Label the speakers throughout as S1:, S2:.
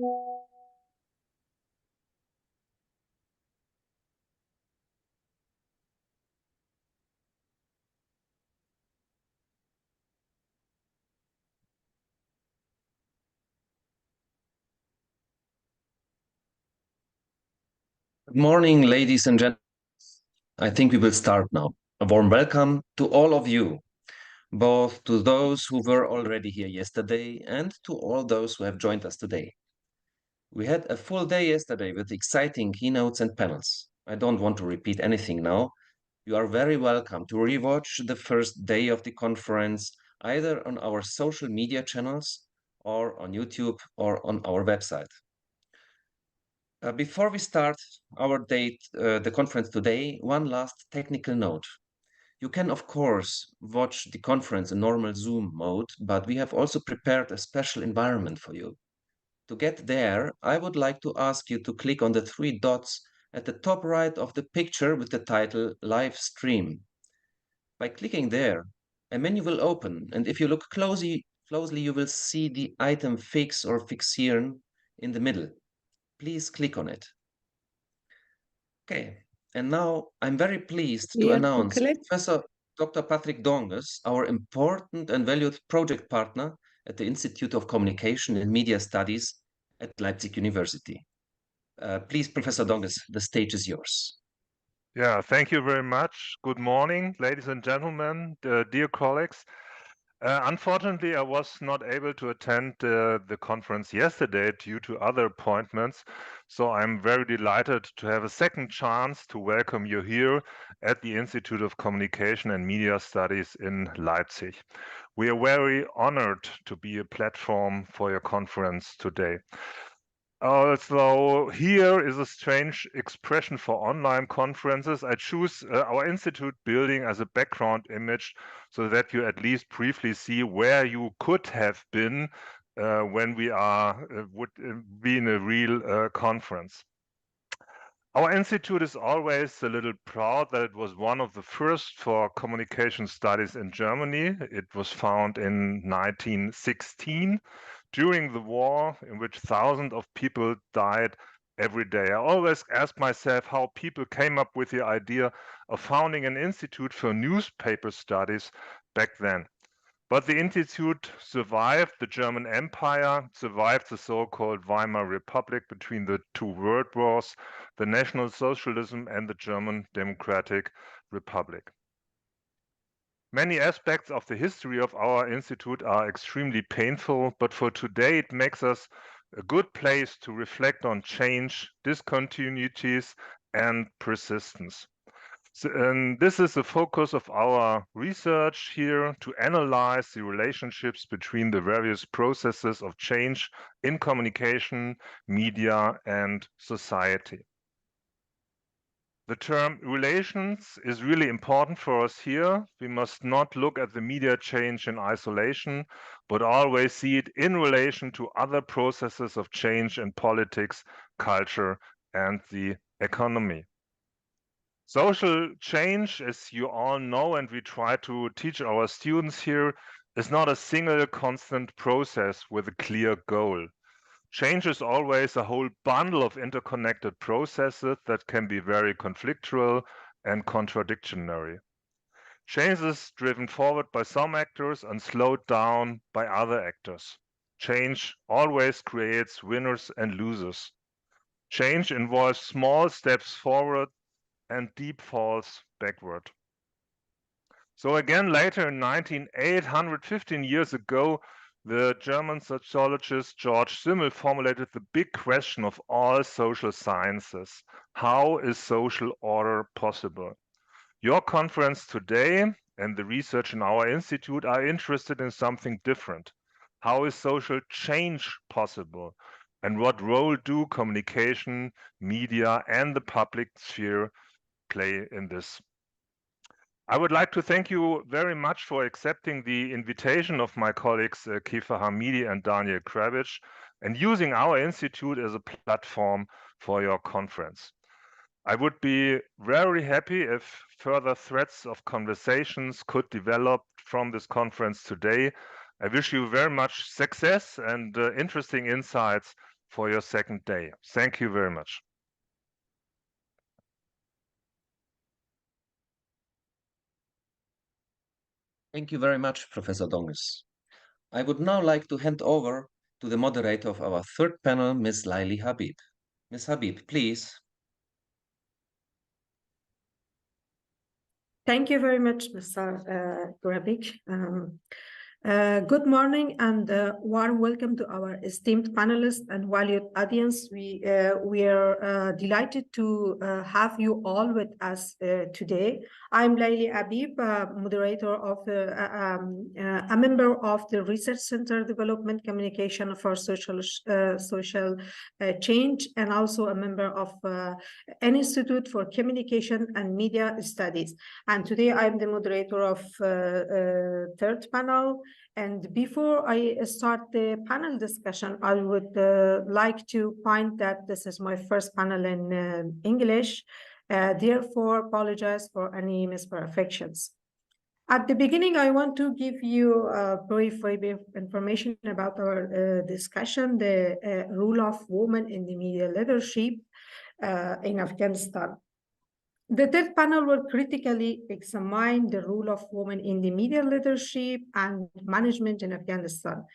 S1: Good morning, ladies and gentlemen. I think we will start now. A warm welcome to all of you, both to those who were already here yesterday and to all those who have joined us today. We had a full day yesterday with exciting keynotes and panels. I don't want to repeat anything now. You are very welcome to rewatch the first day of the conference either on our social media channels or on YouTube or on our website. Before we start the conference today, one last technical note. You can, of course, watch the conference in normal Zoom mode, but we have also prepared a special environment for you. To get there, I would like to ask you to click on the three dots at the top right of the picture with the title Live Stream. By clicking there, a menu will open, and if you look closely, you will see the item Fix or Fixieren in the middle. Please click on it. Okay, and now I'm very pleased to announce Professor Dr. Patrick Donges, our important and valued project partner at the Institute of Communication and Media Studies at Leipzig University. Please, Professor Donges, the stage is yours.
S2: Yeah, thank you very much. Good morning, ladies and gentlemen, dear colleagues. Unfortunately, I was not able to attend the conference yesterday due to other appointments, so I'm very delighted to have a second chance to welcome you here at the Institute of Communication and Media Studies in Leipzig. We are very honored to be a platform for your conference today. So here is a strange expression for online conferences. I choose our institute building as a background image so that you at least briefly see where you could have been when we would be in a real conference. Our institute is always a little proud that it was one of the first for communication studies in Germany. It was founded in 1916 during the war in which thousands of people died every day. I always ask myself how people came up with the idea of founding an institute for newspaper studies back then. But the institute survived the German Empire, survived the so-called Weimar Republic between the two world wars, the National Socialism and the German Democratic Republic. Many aspects of the history of our institute are extremely painful, but for today it makes us a good place to reflect on change, discontinuities, and persistence. And this is the focus of our research here, to analyze the relationships between the various processes of change in communication, media, and society. The term relations is really important for us here. We must not look at the media change in isolation, but always see it in relation to other processes of change in politics, culture, and the economy. Social change, as you all know, and we try to teach our students here, is not a single constant process with a clear goal. Change is always a whole bundle of interconnected processes that can be very conflictual and contradictory. Change is driven forward by some actors and slowed down by other actors. Change always creates winners and losers. Change involves small steps forward and deep falls backward. So again, later in 1908, 115 years ago, the German sociologist George Simmel formulated the big question of all social sciences. How is social order possible? Your conference today and the research in our institute are interested in something different. How is social change possible? And what role do communication, media, and the public sphere play in this? I would like to thank you very much for accepting the invitation of my colleagues Kiefer Hamidi and Daniel Kravich and using our institute as a platform for your conference. I would be very happy if further threads of conversations could develop from this conference today. I wish you very much success and interesting insights for your second day. Thank you very much.
S1: Thank you very much, Professor Donges. I would now like to hand over to the moderator of our third panel, Ms. Laili Habib. Ms. Habib, please.
S3: Thank you very much, Mr. Grabik. Good morning and warm welcome to our esteemed panelists and valued audience. We are delighted to have you all with us today. I'm Laili Habib, moderator of a member of the Research Center Development Communication for Social Change, and also a member of an Institute for Communication and Media Studies. And today I'm the moderator of third panel. And before I start the panel discussion, I would like to point that this is my first panel in English. Therefore, apologize for any misperfections. At the beginning, I want to give you a brief information about our discussion, the role of women in the media leadership in Afghanistan. The third panel will critically examine the role of women in the media leadership and management in Afghanistan.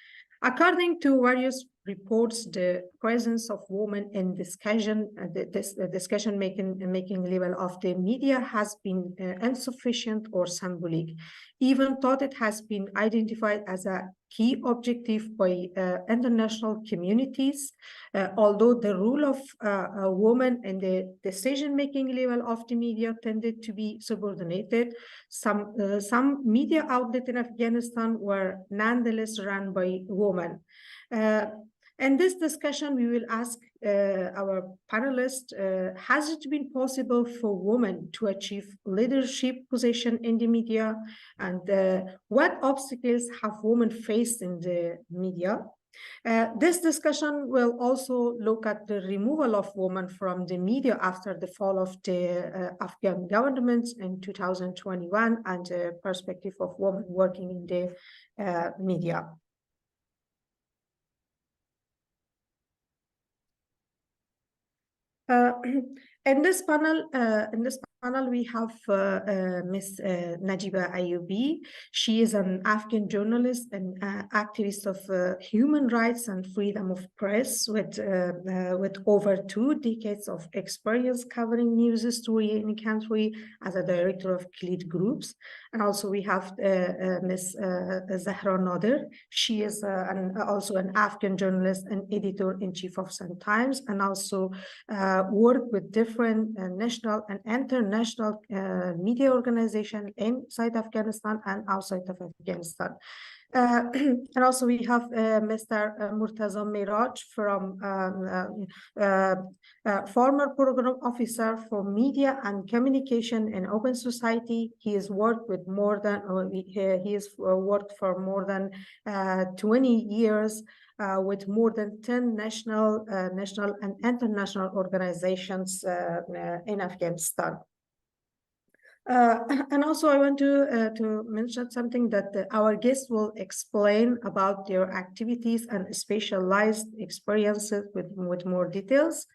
S3: According to various reports, the presence of women in discussion, the decision-making level of the media has been insufficient or symbolic, even though it has been identified as a key objective by international communities. Although the role of a woman in the decision-making level of the media tended to be subordinated, some media outlets in Afghanistan were nonetheless run by women. In this discussion, we will ask our panelists, has it been possible for women to achieve leadership position in the media? And what obstacles have women faced in the media? This discussion will also look at the removal of women from the media after the fall of the Afghan government in 2021 and the perspective of women working in the media. In this panel, we have Ms. Najiba Ayubi. She is an Afghan journalist and activist of human rights and freedom of press with over 2 decades of experience covering news story in the country as a director of Khalid Groups. And also we have Ms. Zahra Nader. She is also an Afghan journalist and editor-in-chief of Sun Times, and also work with different national and international media organizations inside Afghanistan and outside of Afghanistan. And also we have Mr. Murtaza Miraj from former program officer for media and communication in Open Society. He has worked with more than worked for more than 20 years with more than 10 national and international organizations in Afghanistan. And also I want to mention something that our guests will explain about their activities and specialized experiences with more details.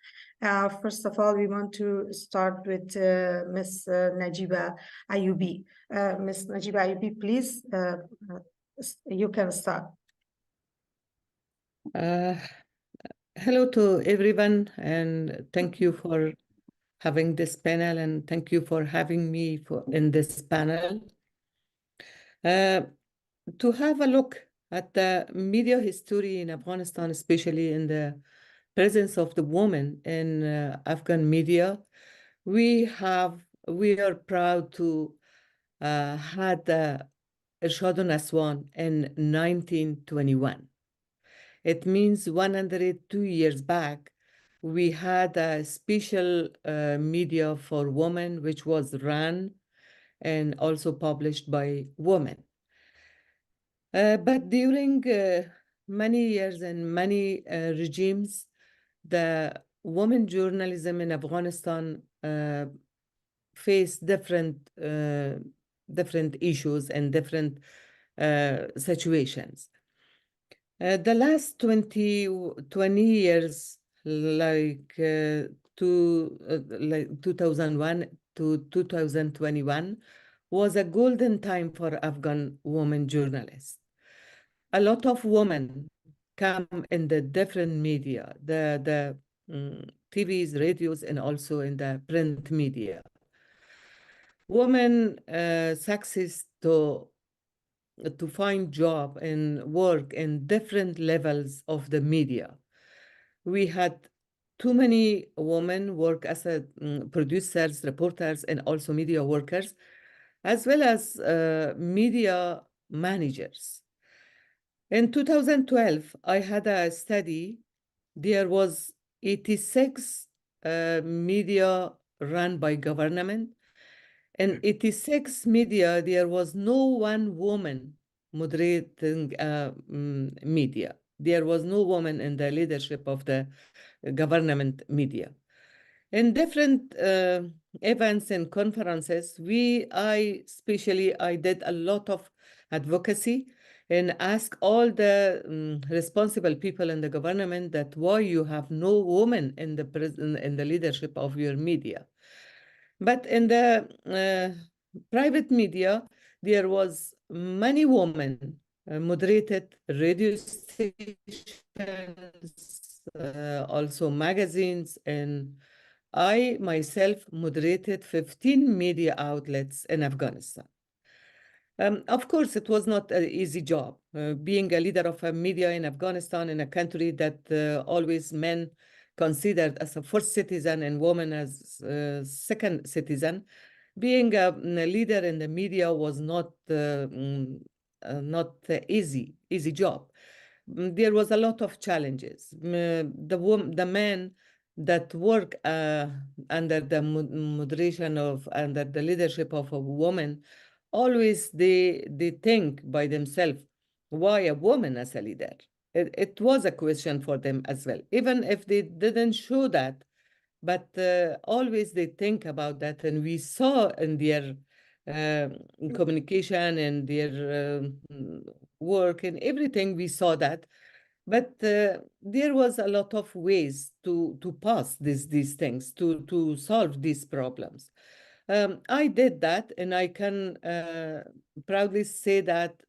S3: First of all, we want to start with Ms. Najiba Ayubi. Ms. Najiba Ayubi, please, you can start.
S4: Hello to everyone, and thank you for having this panel, and thank you for having me in this panel. To have a look at the media history in Afghanistan, especially in the presence of the woman in Afghan media, we are proud to had Irshadun Aswan in 1921. It means 102 years back, we had a special media for women, which was run and also published by women. But during many years and many regimes, the women journalism in Afghanistan faced different issues and different situations. The last 20 years, like, like 2001 to 2021, was a golden time for Afghan women journalists. A lot of women come in the different media, the TVs, radios, and also in the print media. Women success to find job and work in different levels of the media. We had too many women work as producers, reporters, and also media workers, as well as media managers. In 2012, I had a study. There was 86 media run by government. In 86 media, there was no one woman moderating media. There was no woman in the leadership of the government media. In different events and conferences, I did a lot of advocacy and ask all the responsible people in the government that why you have no woman in the leadership of your media. But in the private media, there was many women moderated radio stations, also magazines, and I myself moderated 15 media outlets in Afghanistan. Of course, it was not an easy job. Being a leader of a media in Afghanistan, in a country that always men considered as a first citizen and women as second citizen, being a leader in the media was not easy job. There was a lot of challenges. The men that work under the moderation of, under the leadership of a woman, always they think by themselves, why a woman as a leader? It was a question for them as well, even if they didn't show that, but always they think about that. And we saw in their communication and their work and everything, we saw that. But there was a lot of ways to pass these things, to solve these problems. I did that, and I can proudly say that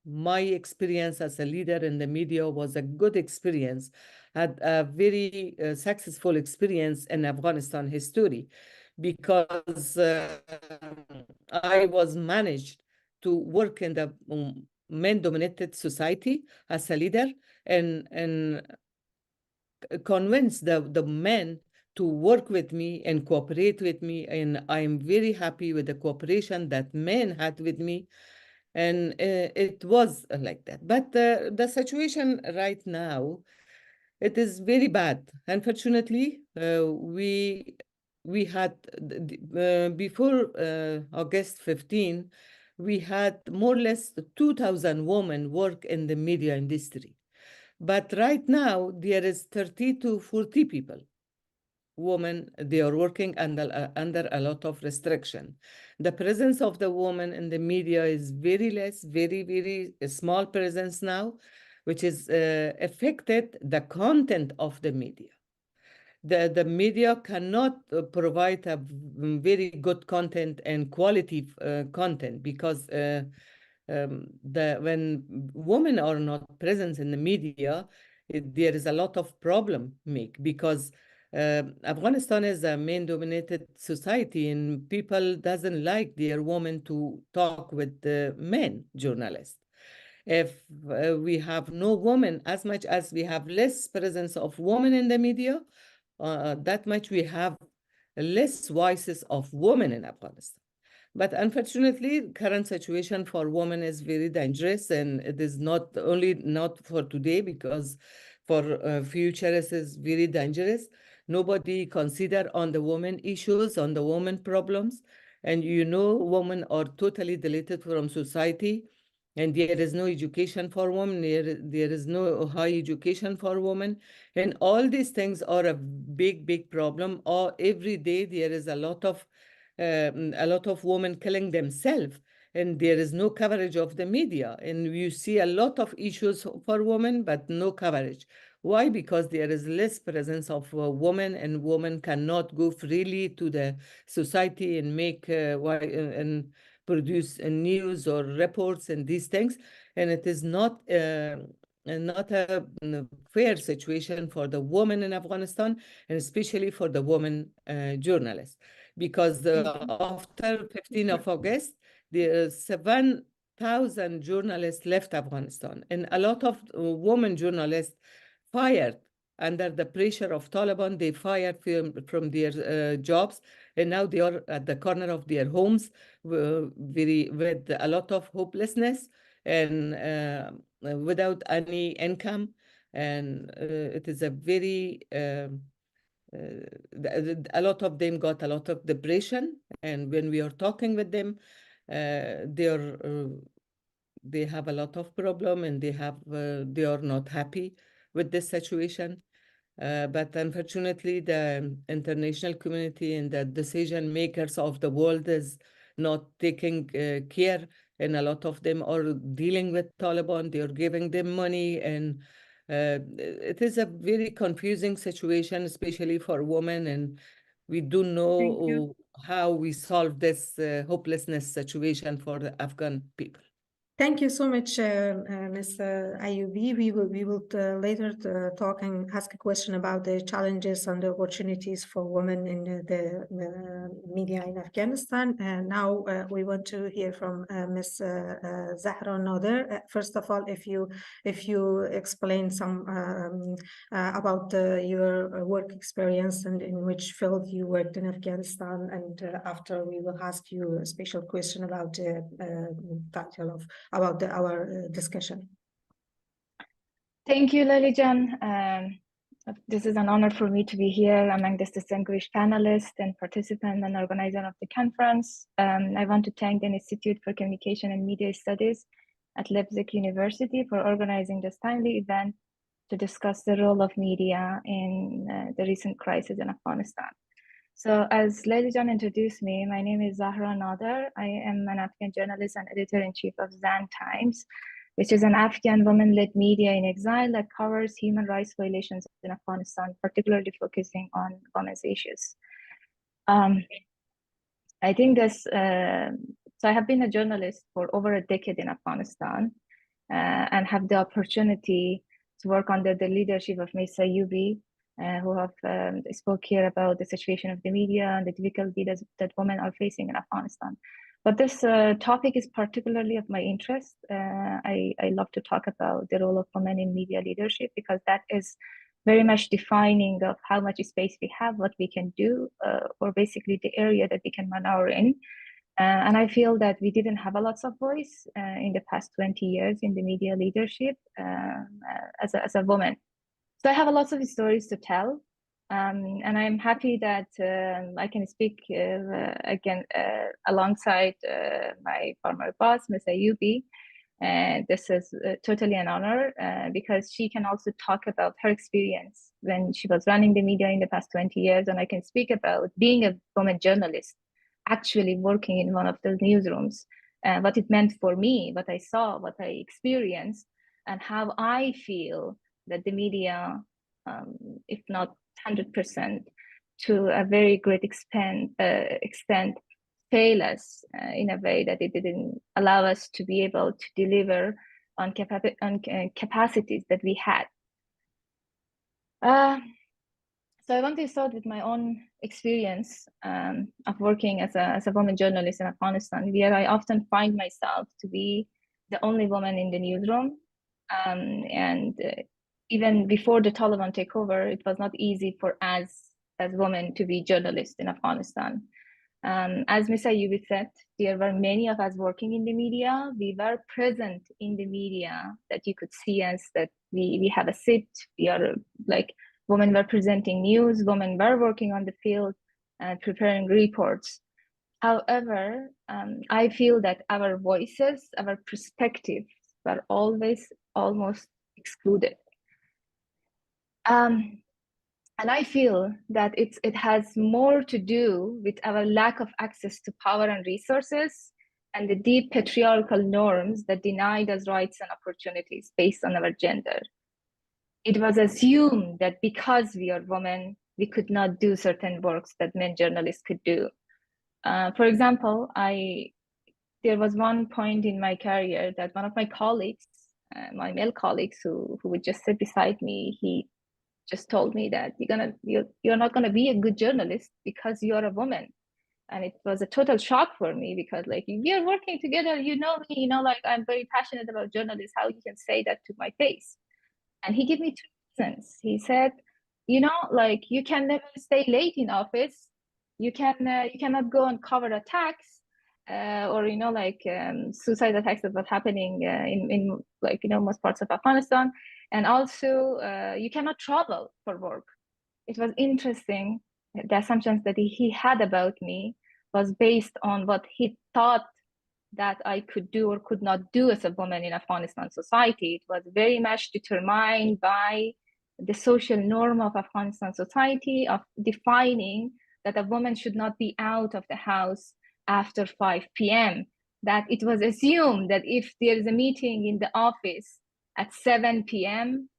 S4: my experience as a leader in the media was a good experience, had a very successful experience in Afghanistan history, because I was managed to work in the men-dominated society as a leader and convince the men to work with me and cooperate with me. And I'm very happy with the cooperation that men had with me. And it was like that. But the situation right now, it is very bad. Unfortunately, we had, before August 15, we had more or less 2,000 women work in the media industry. But right now, there is 30 to 40 people, women, they are working under a lot of restriction. The presence of the woman in the media is very less, very small presence now, which is affected the content of the media. The media cannot provide a very good content and quality content, because when women are not present in the media, there is a lot of problem because Afghanistan is a men-dominated society, and people doesn't like their women to talk with the men journalists. If we have no women, as much as we have less presence of women in the media, that much we have less voices of women in Afghanistan. But unfortunately, current situation for women is very dangerous, and it is not for today, because for future it is very dangerous. Nobody consider on the women issues, on the women problems, and women are totally deleted from society, and there is no education for women. There is no high education for women, and all these things are a big problem. Or every day there is a lot of women killing themselves and there is no coverage of the media. And you see a lot of issues for women, but no coverage. Why? Because there is less presence of women, and women cannot go freely to the society and make and produce news or reports and these things. And it is not a fair situation for the women in Afghanistan, and especially for the women journalists, because after 15th of August, there are 7,000 journalists left Afghanistan, and a lot of women journalists fired under the pressure of Taliban. They fired from their jobs, and now they are at the corner of their homes with a lot of hopelessness and without any income. And it is a very a lot of them got a lot of depression, and when we are talking with them, they have a lot of problem, and they are not happy with this situation. But unfortunately, the international community and the decision makers of the world is not taking care, and a lot of them are dealing with Taliban. They are giving them money, and it is a very confusing situation, especially for women, and we don't know how we solve this hopelessness situation for the Afghan people.
S3: Thank you so much, Ms. Ayubi. We will later talk and ask a question about the challenges and the opportunities for women in the media in Afghanistan. And now we want to hear from Ms. Zahra Nader. First of all, if you explain some about your work experience and in which field you worked in Afghanistan, and after we will ask you a special question about the title of our discussion.
S5: Thank you, Lalijan. This is an honor for me to be here among this distinguished panelists and participants and organizer of the conference. I want to thank the Institute for Communication and Media Studies at Leipzig University for organizing this timely event to discuss the role of media in the recent crisis in Afghanistan. So as Lalijan introduced me, my name is Zahra Nader. I am an Afghan journalist and editor-in-chief of Zan Times, which is an Afghan women-led media in exile that covers human rights violations in Afghanistan, particularly focusing on women's issues. I think this, so I have been a journalist for over a decade in Afghanistan and have the opportunity to work under the leadership of Ms. Ayubi, who have spoke here about the situation of the media and the difficulties that women are facing in Afghanistan. But this topic is particularly of my interest. I love to talk about the role of women in media leadership, because that is very much defining of how much space we have, what we can do, or basically the area that we can maneuver in. And I feel that we didn't have a lot of voice in the past 20 years in the media leadership as a woman. So I have a lot of stories to tell, and I'm happy that I can speak again alongside my former boss, Ms. Ayubi. This is totally an honor because she can also talk about her experience when she was running the media in the past 20 years, and I can speak about being a woman journalist, actually working in one of those newsrooms, what it meant for me, what I saw, what I experienced, and how I feel that the media, if not 100%, to a very great extent, fail us in a way that it didn't allow us to be able to deliver on capacities that we had. So I want to start with my own experience of working as a woman journalist in Afghanistan, where I often find myself to be the only woman in the newsroom. Even before the Taliban takeover, it was not easy for us as women to be journalists in Afghanistan. As Ms. Ayubi said, there were many of us working in the media. We were present in the media, that you could see us, that we have a seat. We are like, women were presenting news, women were working on the field and preparing reports. However, I feel that our voices, our perspectives were always almost excluded. And I feel that it has more to do with our lack of access to power and resources, and the deep patriarchal norms that denied us rights and opportunities based on our gender. It was assumed that because we are women, we could not do certain works that men journalists could do. For example, there was one point in my career that one of my colleagues, my male colleagues who would just sit beside me, he just told me that you're not gonna be a good journalist because you're a woman. And it was a total shock for me because like, we are working together, you know me, you know, like I'm very passionate about journalists, how you can say that to my face? And he gave me 2 reasons. He said, you know, like you can never stay late in office. You cannot go and cover attacks or, you know, like suicide attacks that was happening in like, you know, most parts of Afghanistan. And also you cannot travel for work. It was interesting. The assumptions that he had about me was based on what he thought that I could do or could not do as a woman in Afghanistan society. It was very much determined by the social norm of Afghanistan society of defining that a woman should not be out of the house after 5 p.m. That it was assumed that if there is a meeting in the office at 7 p.m.,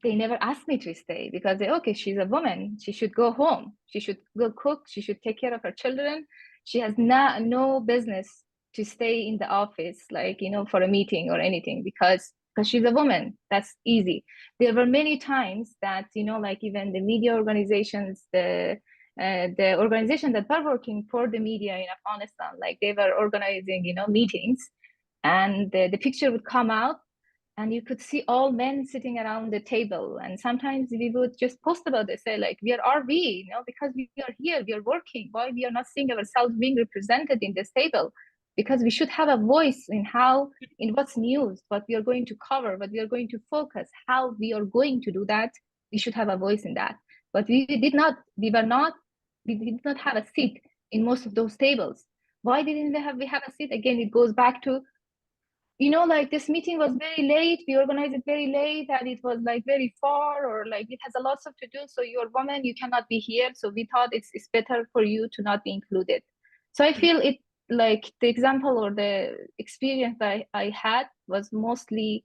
S5: they never asked me to stay because okay, she's a woman, she should go home, she should go cook, she should take care of her children. She has no business to stay in the office, like, you know, for a meeting or anything because she's a woman. That's easy. There were many times that, you know, like even the media organizations, the organization that were working for the media in Afghanistan, like they were organizing, you know, meetings, and the picture would come out and you could see all men sitting around the table. And sometimes we would just post about this, say like, where are we? You know, because we are here, we are working. Why we are not seeing ourselves being represented in this table? Because we should have a voice in what's news, what we are going to cover, what we are going to focus, how we are going to do that. We should have a voice in that. But we did not have a seat in most of those tables. Why didn't we have a seat? Again, it goes back to, you know, like this meeting was very late, we organized it very late, and it was like very far, or like it has a lot of to do, so you're a woman, you cannot be here, so we thought it's better for you to not be included. So I feel it, like the example or the experience that I had was mostly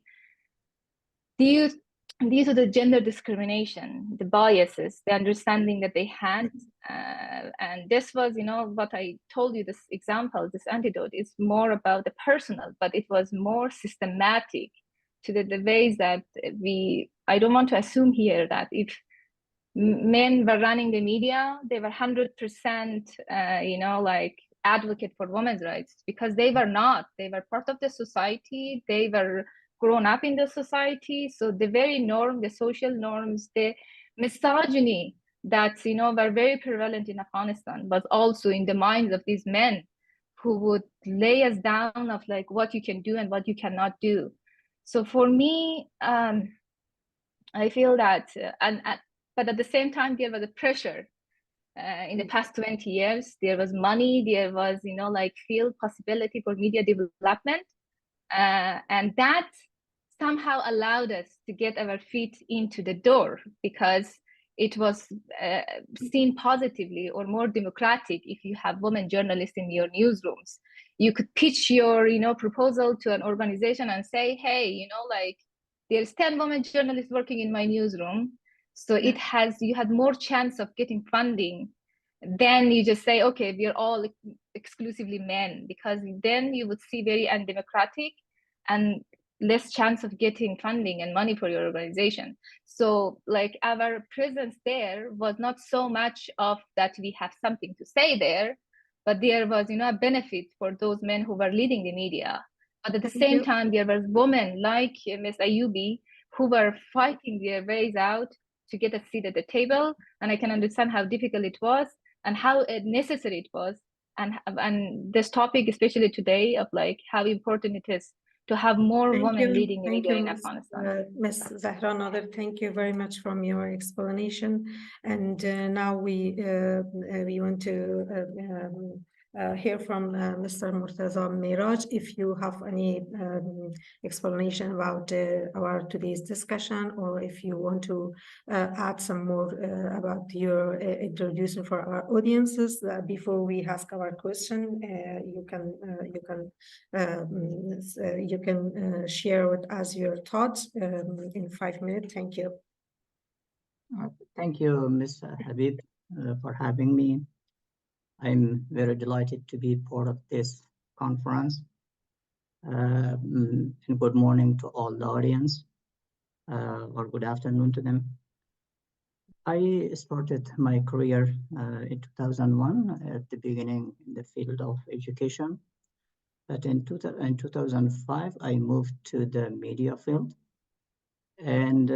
S5: due to the gender discrimination, the biases, the understanding that they had. And this was, you know, what I told you, this example, this antidote is more about the personal, but it was more systematic to the ways that I don't want to assume here that if men were running the media, they were 100%, you know, like advocate for women's rights, because they were not. They were part of the society. They were grown up in the society. So the very norm, the social norms, the misogyny that, you know, were very prevalent in Afghanistan, but also in the minds of these men who would lay us down of like what you can do and what you cannot do. So for me, I feel that, but at the same time, there was a pressure. In the past 20 years, there was money, there was, you know, like field possibility for media development. And that somehow allowed us to get our feet into the door because it was seen positively or more democratic if you have women journalists in your newsrooms. You could pitch your, you know, proposal to an organization and say, hey, you know, like there's 10 women journalists working in my newsroom. So you had more chance of getting funding than you just say, okay, we're all exclusively men, because then you would see very undemocratic and less chance of getting funding and money for your organization. So like our presence there was not so much of that we have something to say there, but there was, you know, a benefit for those men who were leading the media. But at the same time, there was women like Ms. Ayubi who were fighting their ways out to get a seat at the table. And I can understand how difficult it was and how necessary it was. And this topic, especially today, of like how important it is to have more women leading the media in Afghanistan.
S3: Ms. Zahra Nader, thank you very much for your explanation. And now we want to hear from Mr. Murtaza Miraj if you have any explanation about our today's discussion, or if you want to add some more about your introduction for our audiences before we ask our question. You can share with us your thoughts in 5 minutes. Thank you.
S6: Thank you, Ms. Habib, for having me. I'm very delighted to be part of this conference. And good morning to all the audience, or good afternoon to them. I started my career in 2001 at the beginning in the field of education. But in 2005, I moved to the media field. And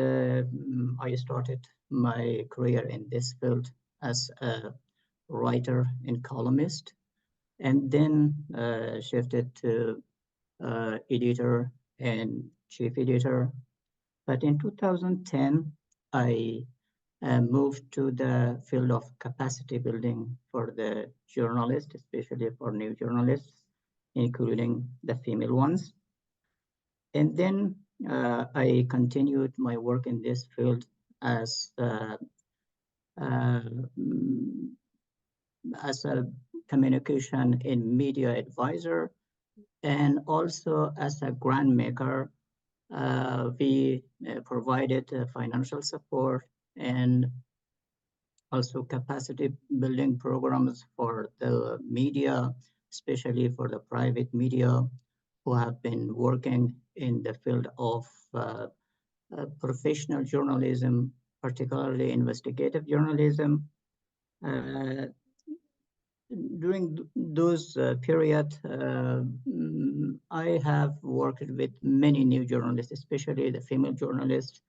S6: I started my career in this field as a writer and columnist, and then shifted to editor and chief editor. But in 2010, I moved to the field of capacity building for the journalists, especially for new journalists, including the female ones. And then I continued my work in this field as a communication and media advisor, and also as a grant maker. We provided financial support and also capacity building programs for the media, especially for the private media who have been working in the field of professional journalism, particularly investigative journalism. During those period, I have worked with many new journalists, especially the female journalists,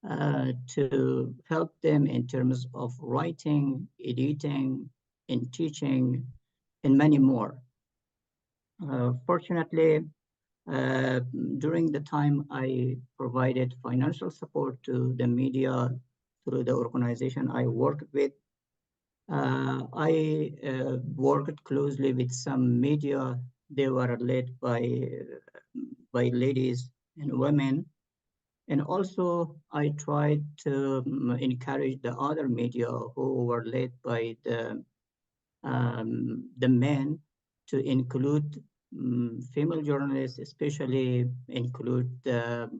S6: to help them in terms of writing, editing, and teaching, and many more. Fortunately, during the time I provided financial support to the media through the organization I worked with, I worked closely with some media. They were led by ladies and women. And also I tried to encourage the other media who were led by the men to include female journalists, especially include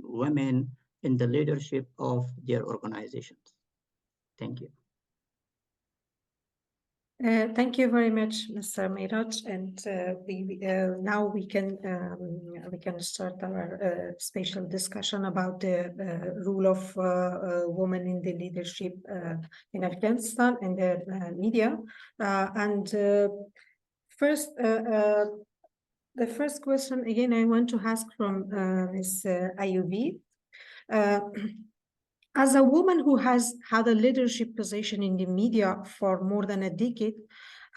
S6: women in the leadership of their organizations. Thank you.
S3: Thank you very much, Mr. Miraj, and now we can start our special discussion about the role of women in the leadership in Afghanistan and the media. First, the first question again I want to ask from Ms. Ayubi. As a woman who has had a leadership position in the media for more than a decade,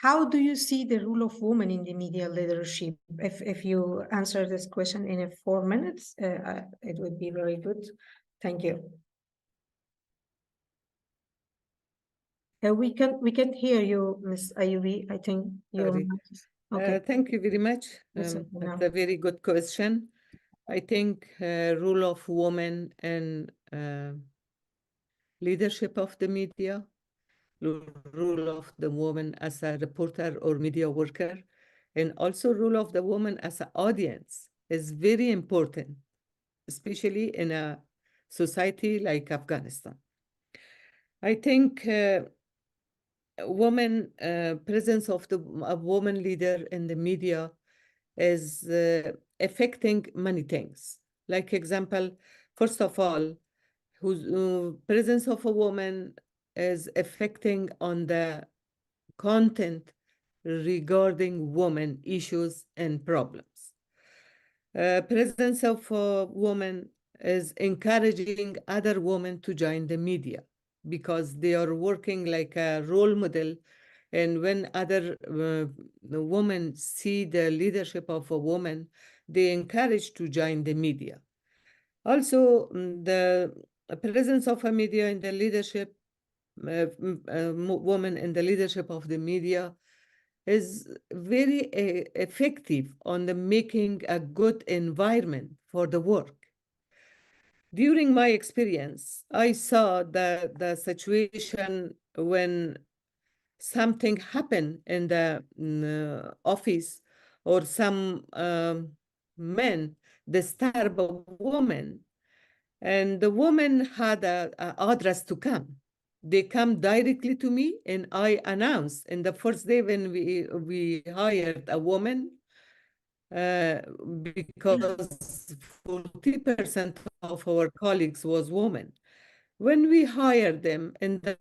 S3: how do you see the role of women in the media leadership? If you answer this question in 4 minutes, it would be very good. Thank you. We can hear you, Ms. Ayubi. I think you.
S4: Okay. Thank you very much. That's a very good question. I think role of women and leadership of the media, role of the woman as a reporter or media worker, and also role of the woman as an audience is very important, especially in a society like Afghanistan. I think presence of a woman leader in the media is affecting many things. Like example, first of all, presence of a woman is affecting on the content regarding women issues and problems. Presence of a woman is encouraging other women to join the media because they are working like a role model. And when other women see the leadership of a woman, they encourage to join the media. Also, the presence of a media in the leadership, women in the leadership of the media is very effective on the making a good environment for the work. During my experience, I saw the situation when something happened in the office, or some men disturb a woman, and the woman had a address to come. They come directly to me, and I announced in the first day when we hired a woman, because 40% of our colleagues was women. When we hired them in the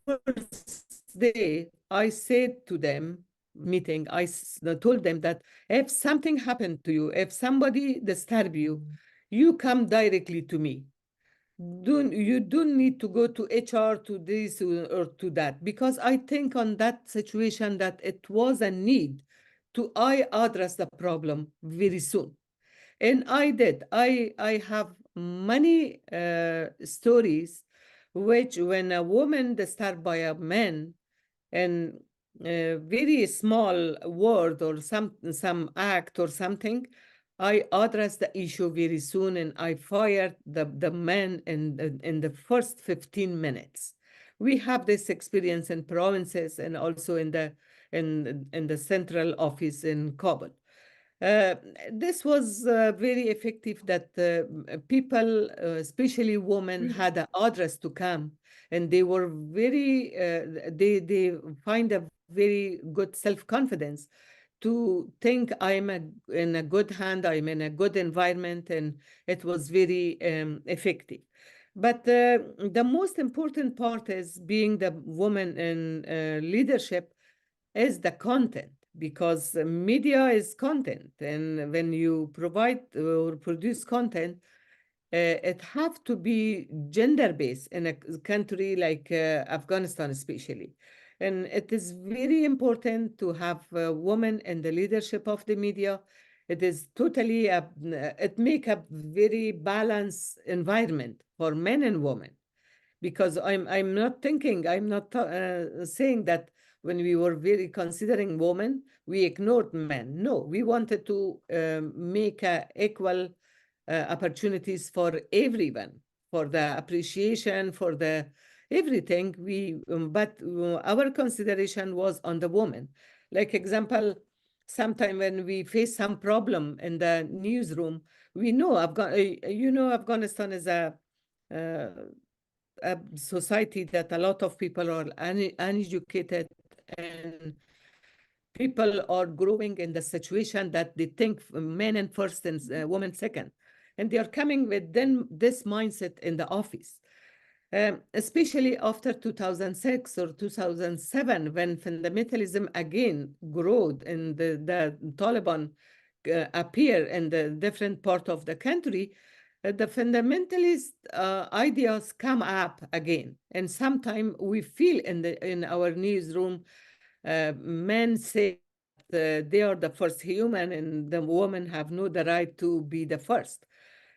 S4: first day, I said to them, meeting, I told them that if something happened to you, if somebody disturb you, you come directly to me. You don't need to go to HR, to this or to that, because I think on that situation that it was a need to I address the problem very soon. And I did. I have many stories which when a woman disturbed by a man, and a very small word or some act or something, I addressed the issue very soon, and I fired the man in the first 15 minutes. We have this experience in provinces and also in the central office in Kabul. Uh, this was very effective that people, especially women, had an address to come, and they were very, they find a very good self-confidence to think in a good hand, I'm in a good environment, and it was very effective. But the most important part is being the woman in leadership is the content, because media is content, and when you provide or produce content, it have to be gender-based in a country like Afghanistan especially. And it is very important to have women in the leadership of the media. It is totally, it make a very balanced environment for men and women, because I'm not thinking, I'm not saying that when we were very considering women, we ignored men. No, we wanted to make equal opportunities for everyone, for the appreciation, for the everything. But our consideration was on the woman. Like example, sometime when we face some problem in the newsroom, we know Afghanistan is a society that a lot of people are uneducated, and people are growing in the situation that they think men in first and women second. And they are coming with then this mindset in the office. Especially after 2006 or 2007, when fundamentalism again growed and the Taliban appear in the different part of the country, the fundamentalist ideas come up again. And sometimes we feel in our newsroom, men say they are the first human and the women have no the right to be the first.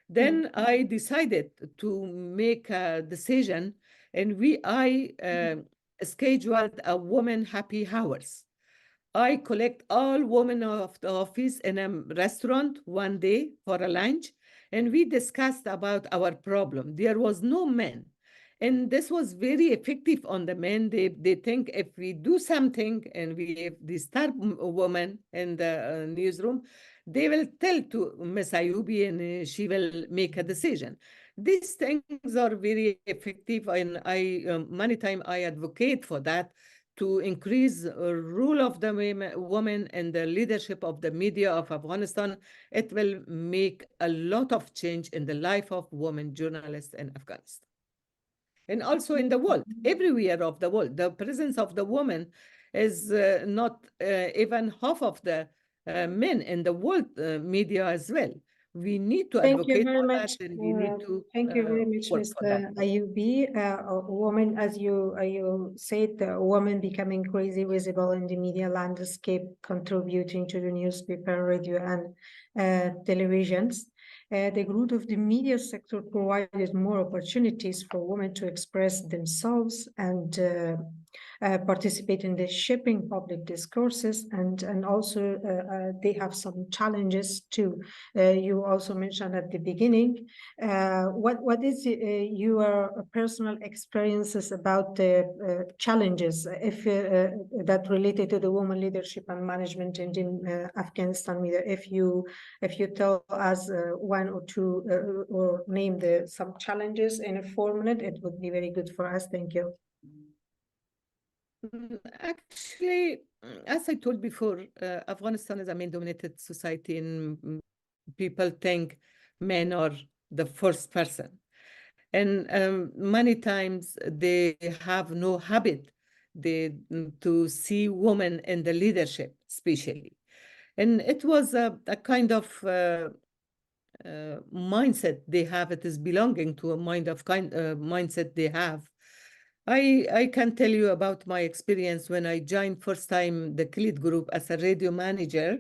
S4: Then I decided to make a decision, and I scheduled a woman happy hours. I collect all women of the office in a restaurant one day for a lunch, and we discussed about our problem. There was no men. And this was very effective on the men. They think if we do something and we disturb a woman in the newsroom, they will tell to Ms. Ayubi, and she will make a decision. These things are very effective, and many times I advocate for that, to increase rule of the women and the leadership of the media of Afghanistan. It will make a lot of change in the life of women journalists in Afghanistan. And also in the world, everywhere of the world, the presence of the woman is not even half of the men in the world media as well. We need to advocate for that, and we need to
S3: Thank you very much,
S4: work for that.
S3: Mr. Ayubi. A woman, as you said, a woman becoming crazy visible in the media landscape, contributing to the newspaper, radio, and televisions. The growth of the media sector provided more opportunities for women to express themselves and participate in the shaping public discourses, and also they have some challenges too. You also mentioned at the beginning. What is your personal experiences about the challenges if that related to the women leadership and management in Afghanistan media? If you tell us one or two or name some challenges in a 4 minutes, it would be very good for us. Thank you.
S4: Actually, as I told before, Afghanistan is a male-dominated society, and people think men are the first person. And many times they have no habit to see women in the leadership, especially. And it was a kind of mindset they have. It is belonging to a mindset they have. I can tell you about my experience when I joined first time the CLEAD group as a radio manager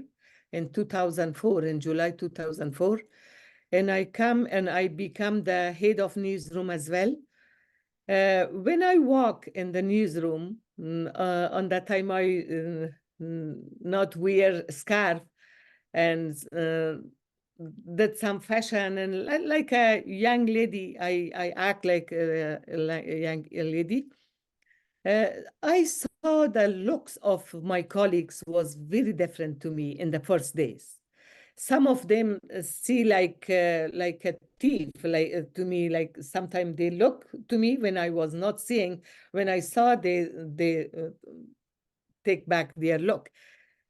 S4: in 2004, in July 2004. And I become the head of newsroom as well. When I walk in the newsroom, on that time I not wear scarf and did some fashion, and like a young lady, I act like a young lady. I saw the looks of my colleagues was very different to me in the first days. Some of them see like a thief, like to me, like sometimes they look to me when I was not seeing. When I saw, they take back their look.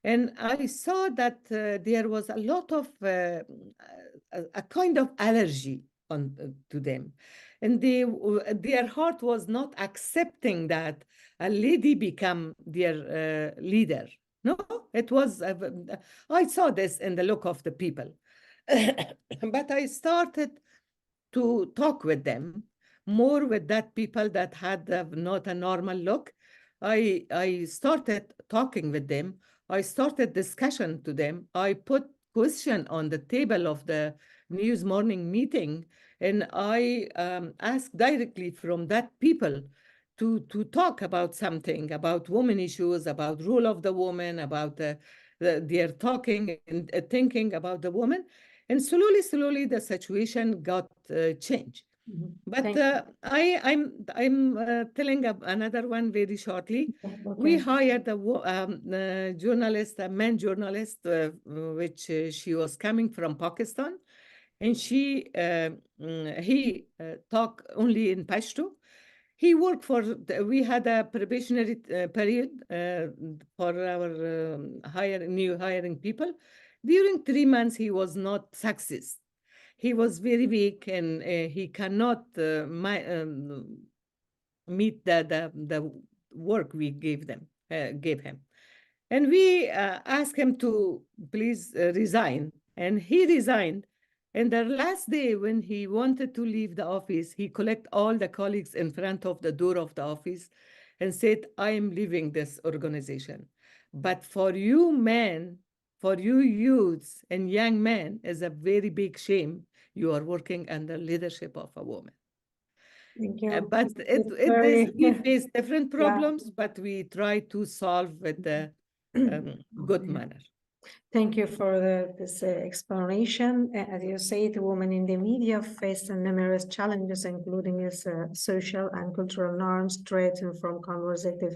S4: And I saw that there was a lot of a kind of allergy to them. And their heart was not accepting that a lady become their leader. No, it was, I saw this in the look of the people. But I started to talk with them more with that people that had not a normal look. I started talking with them. I started discussion to them. I put question on the table of the news morning meeting, and I asked directly from that people to talk about something, about women issues, about role of the woman, about their talking and thinking about the woman. And slowly the situation got changed. But I'm telling another one very shortly.
S3: Okay.
S4: We hired a journalist, a man journalist, which she was coming from Pakistan, and he talked only in Pashto. He worked we had a probationary period for our new hiring people. During 3 months, he was not success. He was very weak, and he cannot meet the work we gave him. And we asked him to please resign, and he resigned. And the last day when he wanted to leave the office, he collected all the colleagues in front of the door of the office and said, I am leaving this organization. But for you men, for you youths and young men, is a very big shame. You are working under leadership of a woman.
S3: Thank you.
S4: But we face different problems, but we try to solve with the good manner.
S3: Thank you for this explanation. As you said, women in the media face numerous challenges, including social and cultural norms, threats from conservative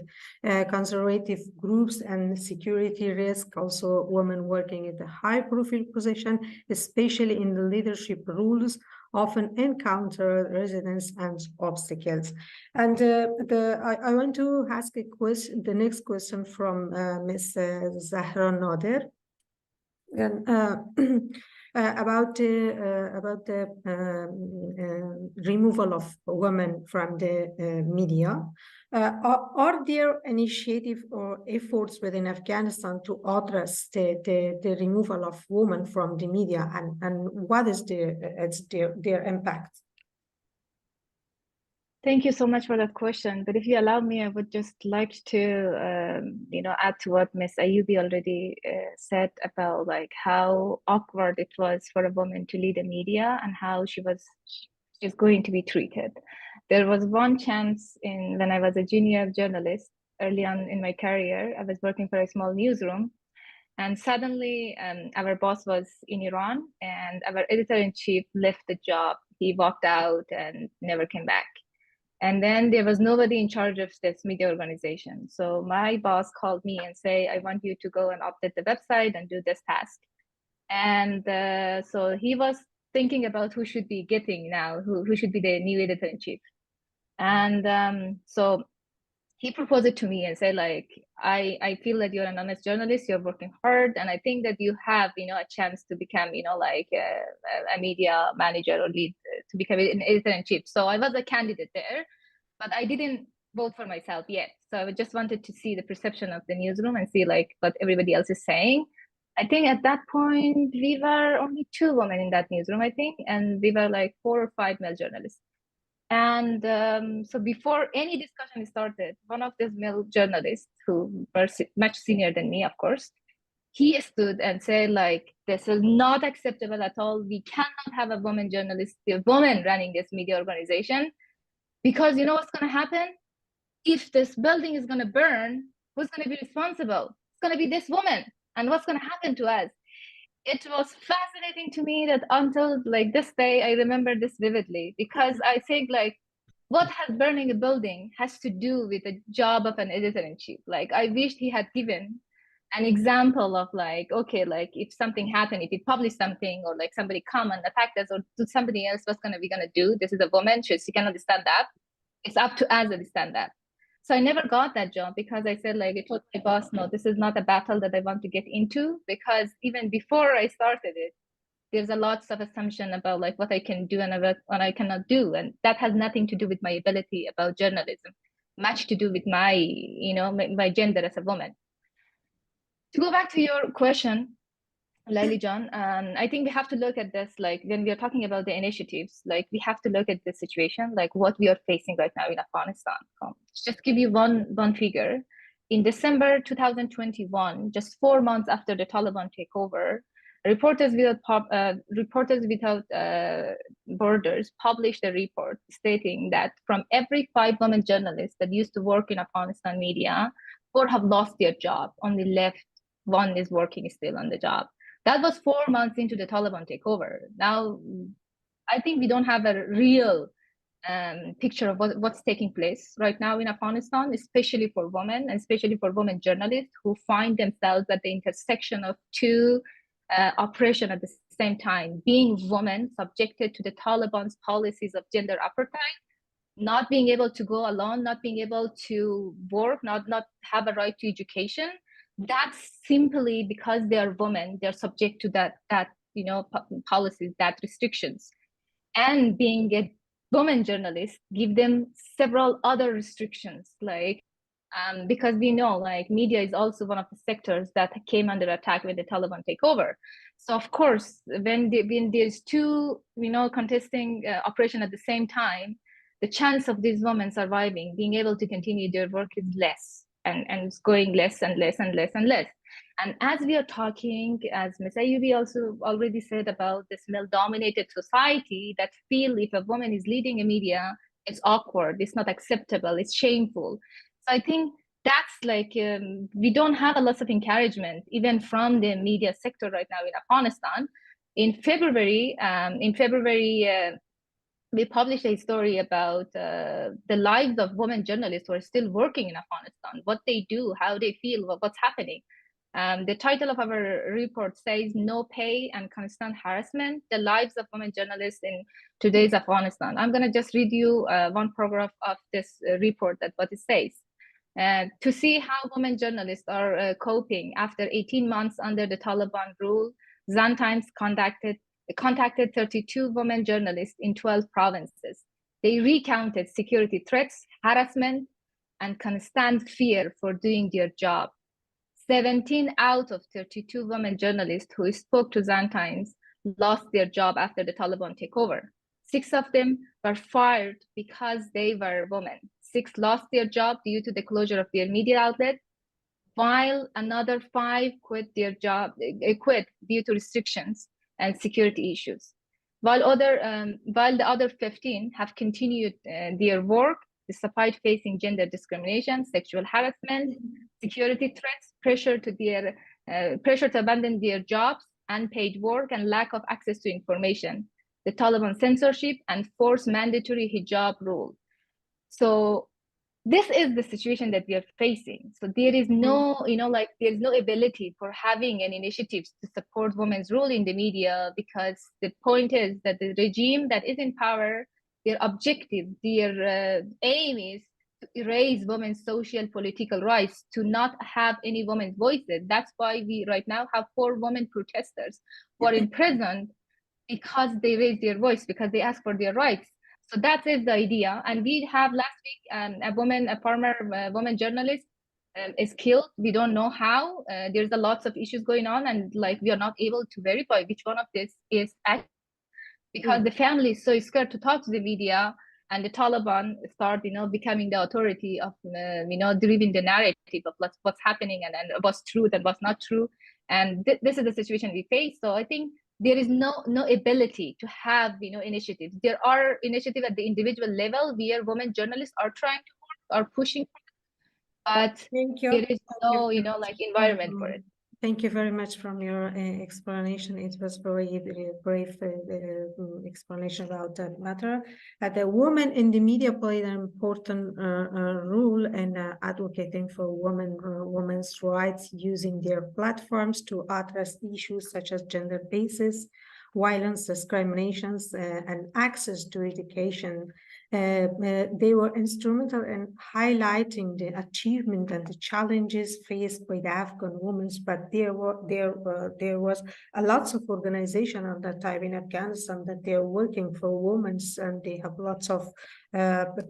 S3: groups, and security risk. Also, women working at a high-profile position, especially in the leadership roles, often encounter resistance and obstacles. And I want to ask the next question from Ms. Zahra Nader. And about the removal of women from the media. Are there initiatives or efforts within Afghanistan to address the removal of women from the media, and what is their impact?
S5: Thank you so much for that question. But if you allow me, I would just like to, add to what Ms. Ayubi already said about like how awkward it was for a woman to lead the media and how she's going to be treated. There was one chance when I was a junior journalist early on in my career. I was working for a small newsroom, and suddenly our boss was in Iran, and our editor-in-chief left the job. He walked out and never came back. And then there was nobody in charge of this media organization. So my boss called me and say, I want you to go and update the website and do this task. And so he was thinking about who should be getting now, who should be the new editor-in-chief. And so he proposed it to me and said, like, I feel that you're an honest journalist, you're working hard, and I think that you have, a chance to become, like a media manager or lead, to become an editor-in-chief. So I was a candidate there, but I didn't vote for myself yet. So I just wanted to see the perception of the newsroom and see like what everybody else is saying. I think at that point, we were only 2 women in that newsroom, I think, and we were like 4 or 5 male journalists. And so before any discussion started, one of these male journalists who were much senior than me, of course, he stood and said, like, this is not acceptable at all. We cannot have a woman journalist, a woman running this media organization, because you know what's going to happen? If this building is going to burn, who's going to be responsible? It's going to be this woman. And what's going to happen to us? It was fascinating to me that until like this day, I remember this vividly, because I think like what has burning a building has to do with the job of an editor-in-chief. Like I wished he had given an example of like, okay, like if something happened, if he published something or like somebody come and attack us or do somebody else, what's we gonna do? This is a woman, she cannot stand up. It's up to us to stand up. So I never got that job because I said, like, I told my boss, no, this is not a battle that I want to get into, because even before I started it, there's a lots of assumption about like what I can do and what I cannot do. And that has nothing to do with my ability about journalism, much to do with my, my gender as a woman. To go back to your question, Laili John, I think we have to look at this, like when we are talking about the initiatives, like we have to look at the situation, like what we are facing right now in Afghanistan. Just give you one figure. In December 2021, just 4 months after the Taliban takeover, Reporters Without Borders published a report stating that from every 5 women journalists that used to work in Afghanistan media, 4 have lost their job, only left 1 is working still on the job. That was 4 months into the Taliban takeover. Now, I think we don't have a real picture of what's taking place right now in Afghanistan, especially for women, and especially for women journalists who find themselves at the intersection of 2 operations at the same time, being women subjected to the Taliban's policies of gender apartheid, not being able to go alone, not being able to work, not have a right to education. That's simply because they are women, they're subject to that policies, that restrictions. And being a woman journalist give them several other restrictions, like because we know like media is also one of the sectors that came under attack when the Taliban take over. So of course, when there's 2 contesting operation at the same time, the chance of these women surviving, being able to continue their work is less, and it's going less and less and less and less. And as we are talking, as Ms. Ayubi also already said about this male-dominated society that feel if a woman is leading a media, it's awkward, it's not acceptable, it's shameful. So I think that's like, we don't have a lot of encouragement, even from the media sector right now in Afghanistan. In February, we published a story about the lives of women journalists who are still working in Afghanistan, what they do, how they feel, what's happening. The title of our report says, No Pay and Constant Harassment, the Lives of Women Journalists in Today's Afghanistan. I'm gonna just read you 1 paragraph of this report, that what it says. To see how women journalists are coping after 18 months under the Taliban rule, Zan Times contacted 32 women journalists in 12 provinces. They recounted security threats, harassment, and constant fear for doing their job. 17 out of 32 women journalists who spoke to Zan Times lost their job after the Taliban takeover. 6 of them were fired because they were women. 6 lost their job due to the closure of their media outlet, while another 5 quit their job, quit due to restrictions and security issues. While the other 15 have continued their work despite facing gender discrimination, sexual harassment, security threats, pressure to abandon their jobs, unpaid work, and lack of access to information, the Taliban censorship, and forced mandatory hijab rule. So this is the situation that we are facing. So there is no, there's no ability for having an initiatives to support women's role in the media, because the point is that the regime that is in power, their objective, their aim is to erase women's social political rights, to not have any women's voices. That's why we right now have 4 women protesters who are imprisoned because they raised their voice, because they asked for their rights. So that is the idea. And we have last week a former woman journalist is killed. We don't know how. There's a lots of issues going on, and we are not able to verify which one of this is accurate, because the family is so scared to talk to the media, and the Taliban start becoming the authority of driving the narrative of what's happening and what's true and what's not true. And this is the situation we face. So I think there is no ability to have initiatives. There are initiatives at the individual level where women journalists are trying to work, are pushing, but there is no environment for it.
S3: Thank you very much for your explanation. It was very brief explanation about that matter. The women in the media played an important role in advocating for women's rights, using their platforms to address issues such as gender basis, violence, discriminations, and access to education. They were instrumental in highlighting the achievement and the challenges faced by the Afghan women, but there was a lots of organization at that time in Afghanistan that they are working for women, and they have lots of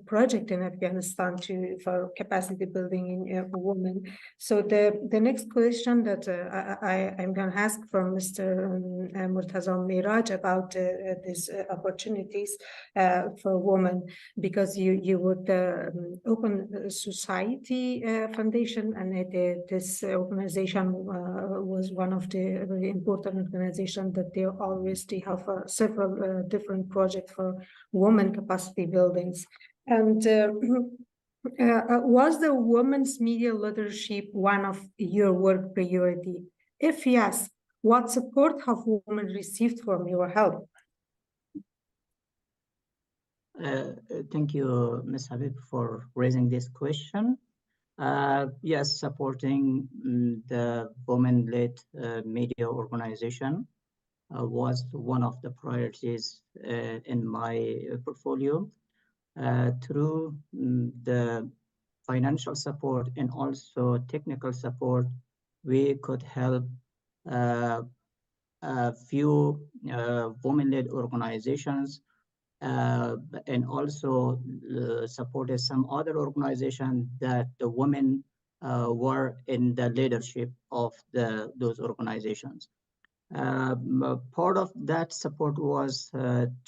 S3: project in Afghanistan for capacity building in women. So the next question that I'm going to ask from Mr. Murtaza Miraj about these opportunities for women, because you work the Open Society Foundation, and this organization was one of the very important organizations that they have several different projects for women capacity buildings. And was the women's media leadership one of your work priority? If yes, what support have women received from your help?
S6: Thank you, Ms. Habib, for raising this question. Yes, supporting the women-led media organization was one of the priorities in my portfolio. Through the financial support and also technical support, we could help a few women-led organizations, and also supported some other organizations that the women were in the leadership of those organizations. Part of that support was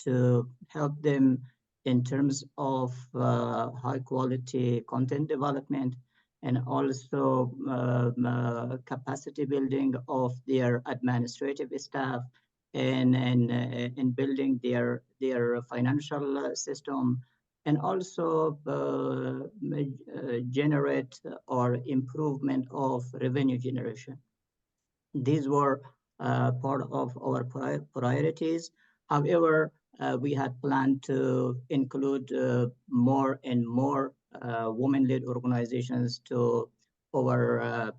S6: to help them in terms of high quality content development, and also capacity building of their administrative staff, and building their financial system, and also generate or improvement of revenue generation. These were part of our priorities. However, we had planned to include more and more women-led organizations to our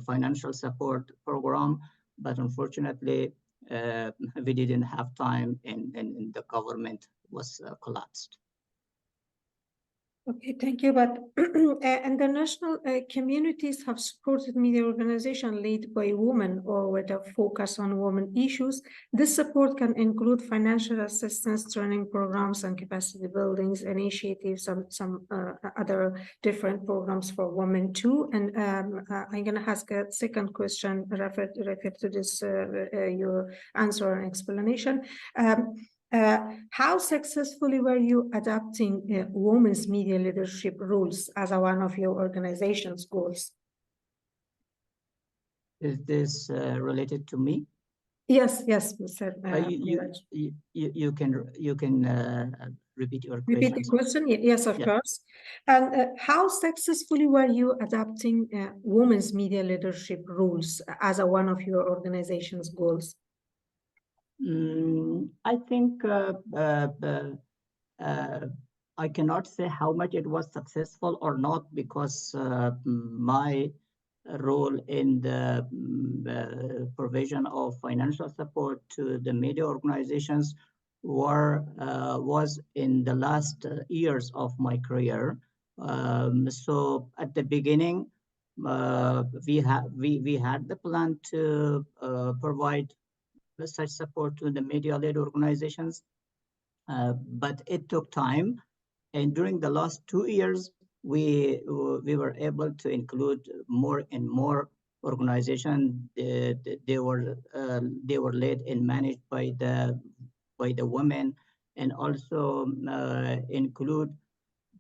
S6: financial support program, but unfortunately, we didn't have time, and the government was collapsed.
S3: Okay, thank you. But international communities have supported media organizations led by women or with a focus on women issues. This support can include financial assistance, training programs, and capacity buildings initiatives, some other different programs for women too. And I'm going to ask a second question referred to this, your answer and explanation. How successfully were you adapting women's media leadership roles as one of your organization's goals?
S6: Is this related to me?
S3: Yes, Mr.
S6: You can repeat your question.
S3: Repeat the question? Yes, of course. And how successfully were you adapting women's media leadership roles as one of your organization's goals?
S6: I think I cannot say how much it was successful or not, because my role in the provision of financial support to the media organizations was in the last years of my career. So at the beginning, we had the plan to provide such support to the media-led organizations, but it took time. And during the last 2 years, we were able to include more and more organizations. They were led and managed by the women, and also include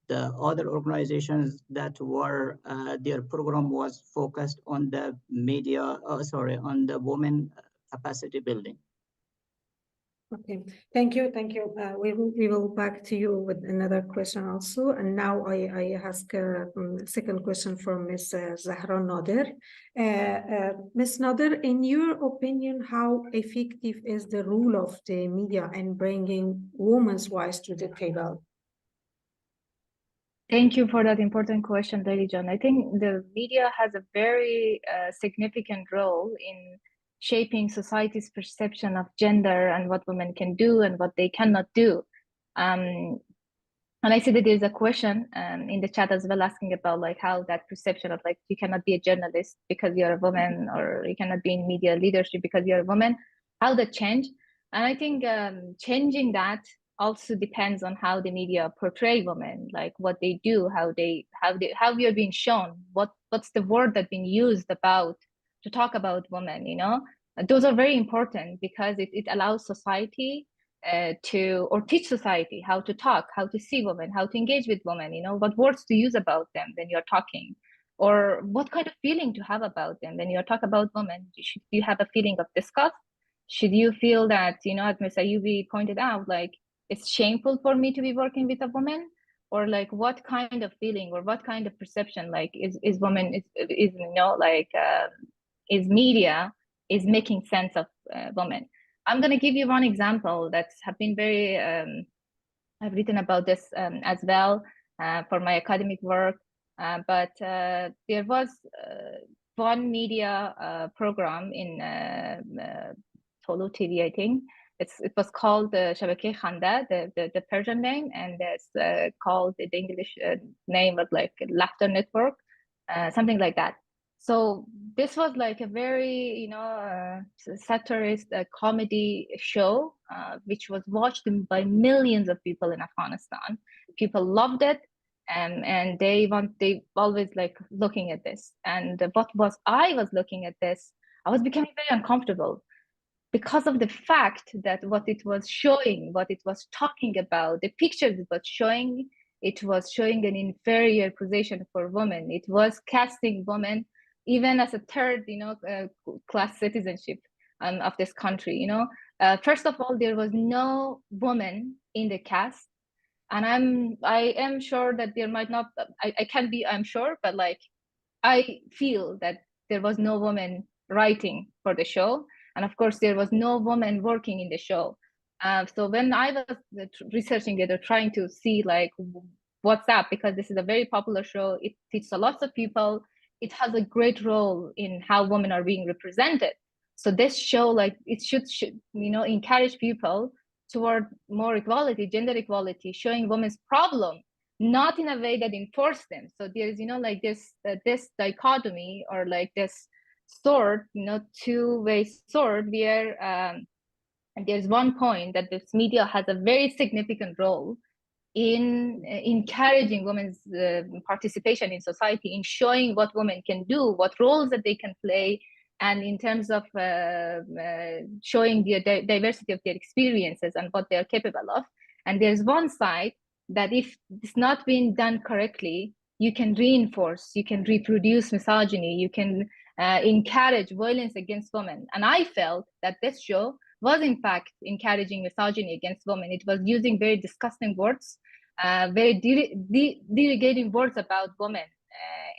S6: the other organizations that were their program was focused on the media, on the women capacity building.
S3: Okay, thank you. We will back to you with another question also. And now I ask a second question from Ms. Zahra Nader. Ms. Nader, in your opinion, how effective is the role of the media in bringing women's voice to the table?
S5: Thank you for that important question, Lady John. I think the media has a very significant role in shaping society's perception of gender and what women can do and what they cannot do. And I see that there's a question in the chat as well asking about like how that perception of like you cannot be a journalist because you're a woman, or you cannot be in media leadership because you're a woman, how that change. And I think changing that also depends on how the media portray women, like what they do, how we are being shown, what's the word that's being used about to talk about women, you know. Those are very important because it allows society or teach society how to talk, how to see women, how to engage with women, you know, what words to use about them when you're talking, or what kind of feeling to have about them when you talk about women. Should you have a feeling of disgust? Should you feel that, you know, as Ms. Ayubi pointed out, like it's shameful for me to be working with a woman? Or like what kind of feeling or what kind of perception like is women is you know, like is media is making sense of women? I'm going to give you one example that's have been very I've written about this as well for my academic work, but there was one media program in Tolu TV, I think. It was called Shabake Khanda, the Persian name, and it's called the English name was like Laughter Network, something like that. So this was like a very, you know, satirist comedy show, which was watched by millions of people in Afghanistan. People loved it, and they always like looking at this. And I was looking at this, I was becoming very uncomfortable because of the fact that what it was showing, what it was talking about, the pictures it was showing an inferior position for women. It was casting women even as a third, you know, class citizenship of this country. You know, first of all, there was no woman in the cast, and I am sure that there might not. I'm sure, but like I feel that there was no woman writing for the show, and of course there was no woman working in the show. So when I was researching it or trying to see like what's up, because this is a very popular show, it teaches a lot of people, it has a great role in how women are being represented. So this show, like it should you know, encourage people toward more equality, gender equality, showing women's problem, not in a way that enforce them. So there's, you know, like this dichotomy, or like this sword, you know, two-way sword, where there's one point that this media has a very significant role in encouraging women's participation in society, in showing what women can do, what roles that they can play, and in terms of showing the diversity of their experiences and what they are capable of. And there's one side that if it's not being done correctly, you can reinforce, you can reproduce misogyny, you can encourage violence against women. And I felt that this show was in fact encouraging misogyny against women. It was using very disgusting words, very degrading words about women,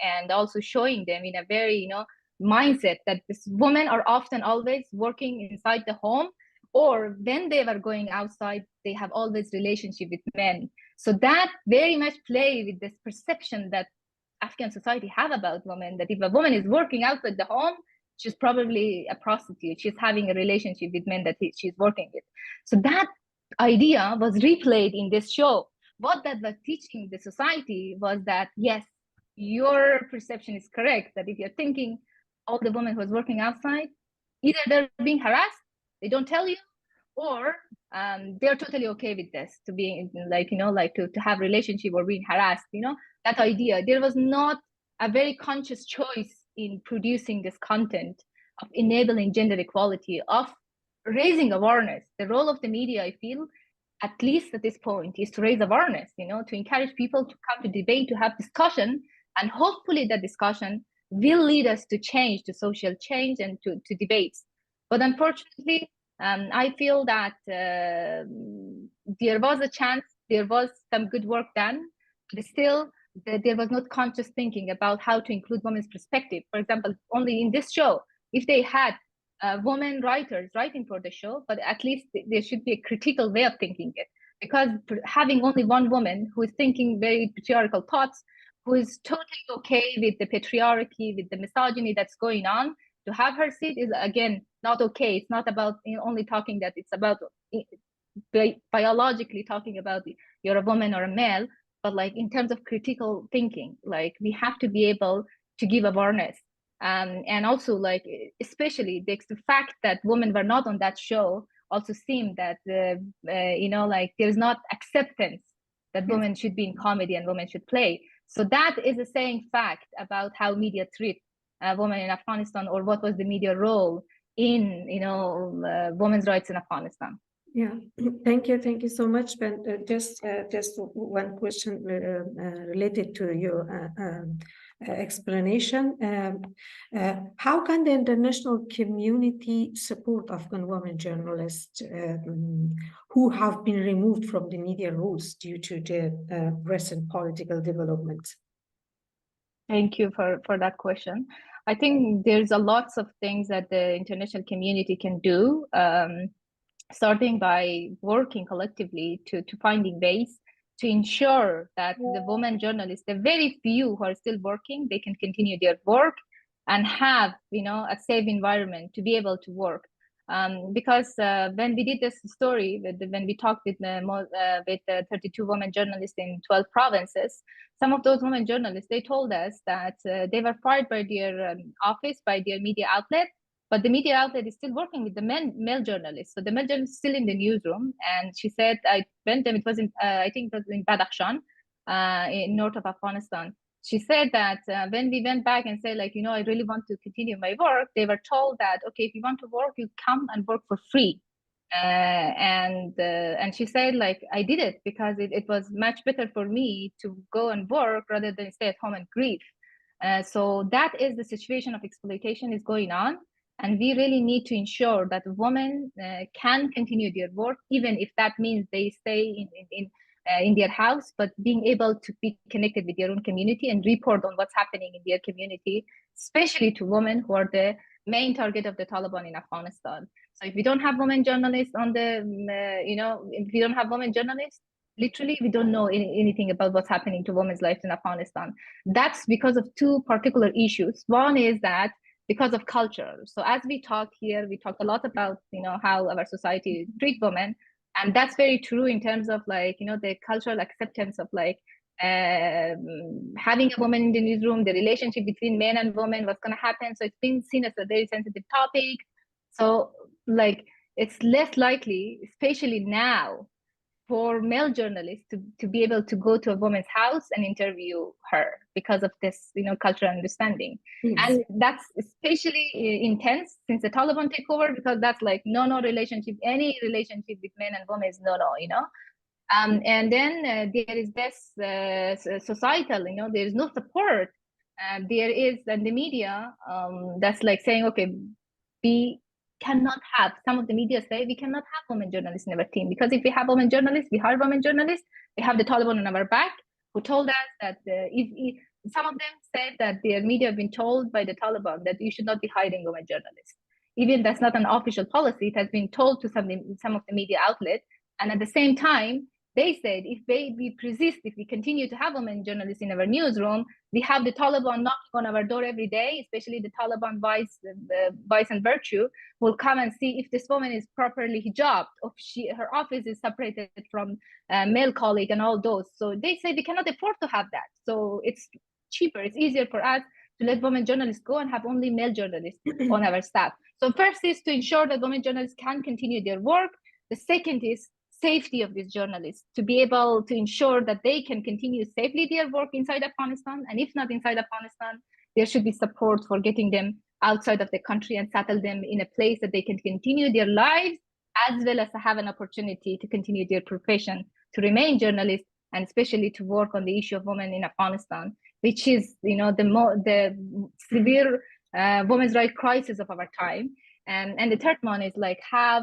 S5: and also showing them in a very, mindset that these women are often always working inside the home, or when they were going outside, they have always relationship with men. So that very much play with this perception that Afghan society have about women, that if a woman is working outside the home, she's probably a prostitute. She's having a relationship with men that she's working with. So that idea was replayed in this show. What that was teaching the society was that, yes, your perception is correct, that if you're thinking all the women who are working outside, either they're being harassed, they don't tell you, or they're totally okay with this, to be like, to have relationship or being harassed, that idea. There was not a very conscious choice in producing this content of enabling gender equality, of raising awareness. The role of the media, I feel, at least at this point, is to raise awareness, to encourage people to come to debate, to have discussion, and hopefully that discussion will lead us to change, to social change and to debates. But unfortunately, I feel that there was a chance, there was some good work done, but still there was not conscious thinking about how to include women's perspective. For example, only in this show, if they had women writers writing for the show, but at least there should be a critical way of thinking it. Because having only one woman who is thinking very patriarchal thoughts, who is totally okay with the patriarchy, with the misogyny that's going on, to have her seat is, again, not okay. It's not about only talking that it's about biologically talking about you're a woman or a male, but like in terms of critical thinking, like we have to be able to give awareness. And also, like, especially the fact that women were not on that show also seemed that, like there's not acceptance that women should be in comedy and women should play. So that is a saying fact about how media treat women in Afghanistan, or what was the media role in, women's rights in Afghanistan.
S3: Yeah, thank you so much, Ben. Just one question related to your explanation. How can the international community support Afghan women journalists who have been removed from the media rules due to the recent political developments?
S5: Thank you for that question. I think there's a lots of things that the international community can do, starting by working collectively to finding ways to ensure that the women journalists, the very few who are still working, they can continue their work and have, a safe environment to be able to work. Because when we did this story, when we talked with 32 women journalists in 12 provinces, some of those women journalists, they told us that they were fired by their office, by their media outlet, but the media outlet is still working with the male journalists. So the male journalist is still in the newsroom. And she said, I went them, it was in, I think it was in Badakhshan, in north of Afghanistan. She said that when we went back and said, like, I really want to continue my work, they were told that, okay, if you want to work, you come and work for free. And she said, like, I did it because it was much better for me to go and work rather than stay at home and grieve. So that is the situation of exploitation is going on. And we really need to ensure that women can continue their work, even if that means they stay in their house, but being able to be connected with their own community and report on what's happening in their community, especially to women who are the main target of the Taliban in Afghanistan. So if we don't have women journalists on the, if we don't have women journalists, literally, we don't know anything about what's happening to women's lives in Afghanistan. That's because of two particular issues. One is that because of culture. So as we talk here, we talk a lot about, how our society treats women. And that's very true in terms of, like, the cultural acceptance of, like, having a woman in the newsroom, the relationship between men and women, what's going to happen. So it's been seen as a very sensitive topic. So, like, it's less likely, especially now, for male journalists to be able to go to a woman's house and interview her because of this, cultural understanding.
S3: Yes.
S5: And that's especially intense since the Taliban take over, because that's like no relationship, any relationship with men and women is no. And then there is this societal, there is no support. There is, and the media that's like saying, okay, we cannot have, some of the media say we cannot have women journalists in our team, because if we have women journalists, we hire women journalists, we have the Taliban on our back, who told us that if some of them said that their media have been told by the Taliban that you should not be hiring women journalists. Even that's not an official policy, it has been told to some of the media outlets. And at the same time, they said if we persist, if we continue to have women journalists in our newsroom, we have the Taliban knocking on our door every day, especially the Taliban vice and virtue will come and see if this woman is properly hijabbed, or her office is separated from a male colleague and all those. So they say we cannot afford to have that. So it's cheaper, it's easier for us to let women journalists go and have only male journalists on our staff. So first is to ensure that women journalists can continue their work. The second is safety of these journalists, to be able to ensure that they can continue safely their work inside Afghanistan. And if not inside Afghanistan, there should be support for getting them outside of the country and settle them in a place that they can continue their lives, as well as to have an opportunity to continue their profession, to remain journalists, and especially to work on the issue of women in Afghanistan, which is, the severe women's rights crisis of our time. And the third one is like have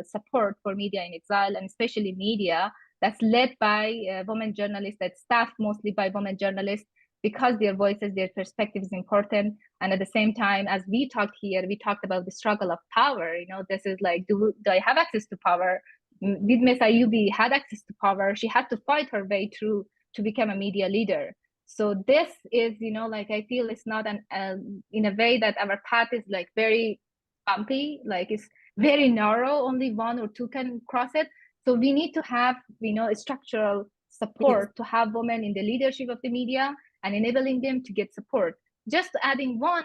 S5: support for media in exile, and especially media that's led by women journalists, that's staffed mostly by women journalists, because their voices, their perspective is important. And at the same time, as we talked here, we talked about the struggle of power. This is like, do I have access to power? Did Ms. Ayubi had access to power? She had to fight her way through to become a media leader. So this is, I feel it's not in a way that our path is like very bumpy, like it's very narrow, only one or two can cross it. So we need to have, a structural support to have women in the leadership of the media and enabling them to get support. Just adding one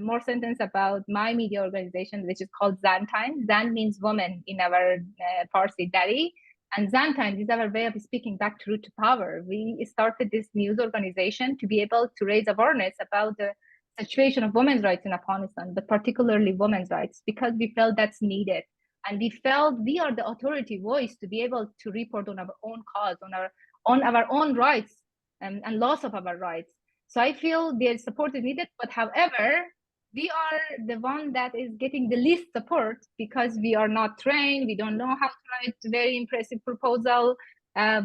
S5: more sentence about my media organization, which is called Zan Times. Zan means woman in our Farsi Dari. And Zan Times is our way of speaking back to root to power. We started this news organization to be able to raise awareness about the situation of women's rights in Afghanistan, but particularly women's rights, because we felt that's needed. And we felt we are the authority voice to be able to report on our own cause, on our own rights and loss of our rights. So I feel their support is needed, but however, we are the one that is getting the least support because we are not trained, we don't know how to write a very impressive proposal,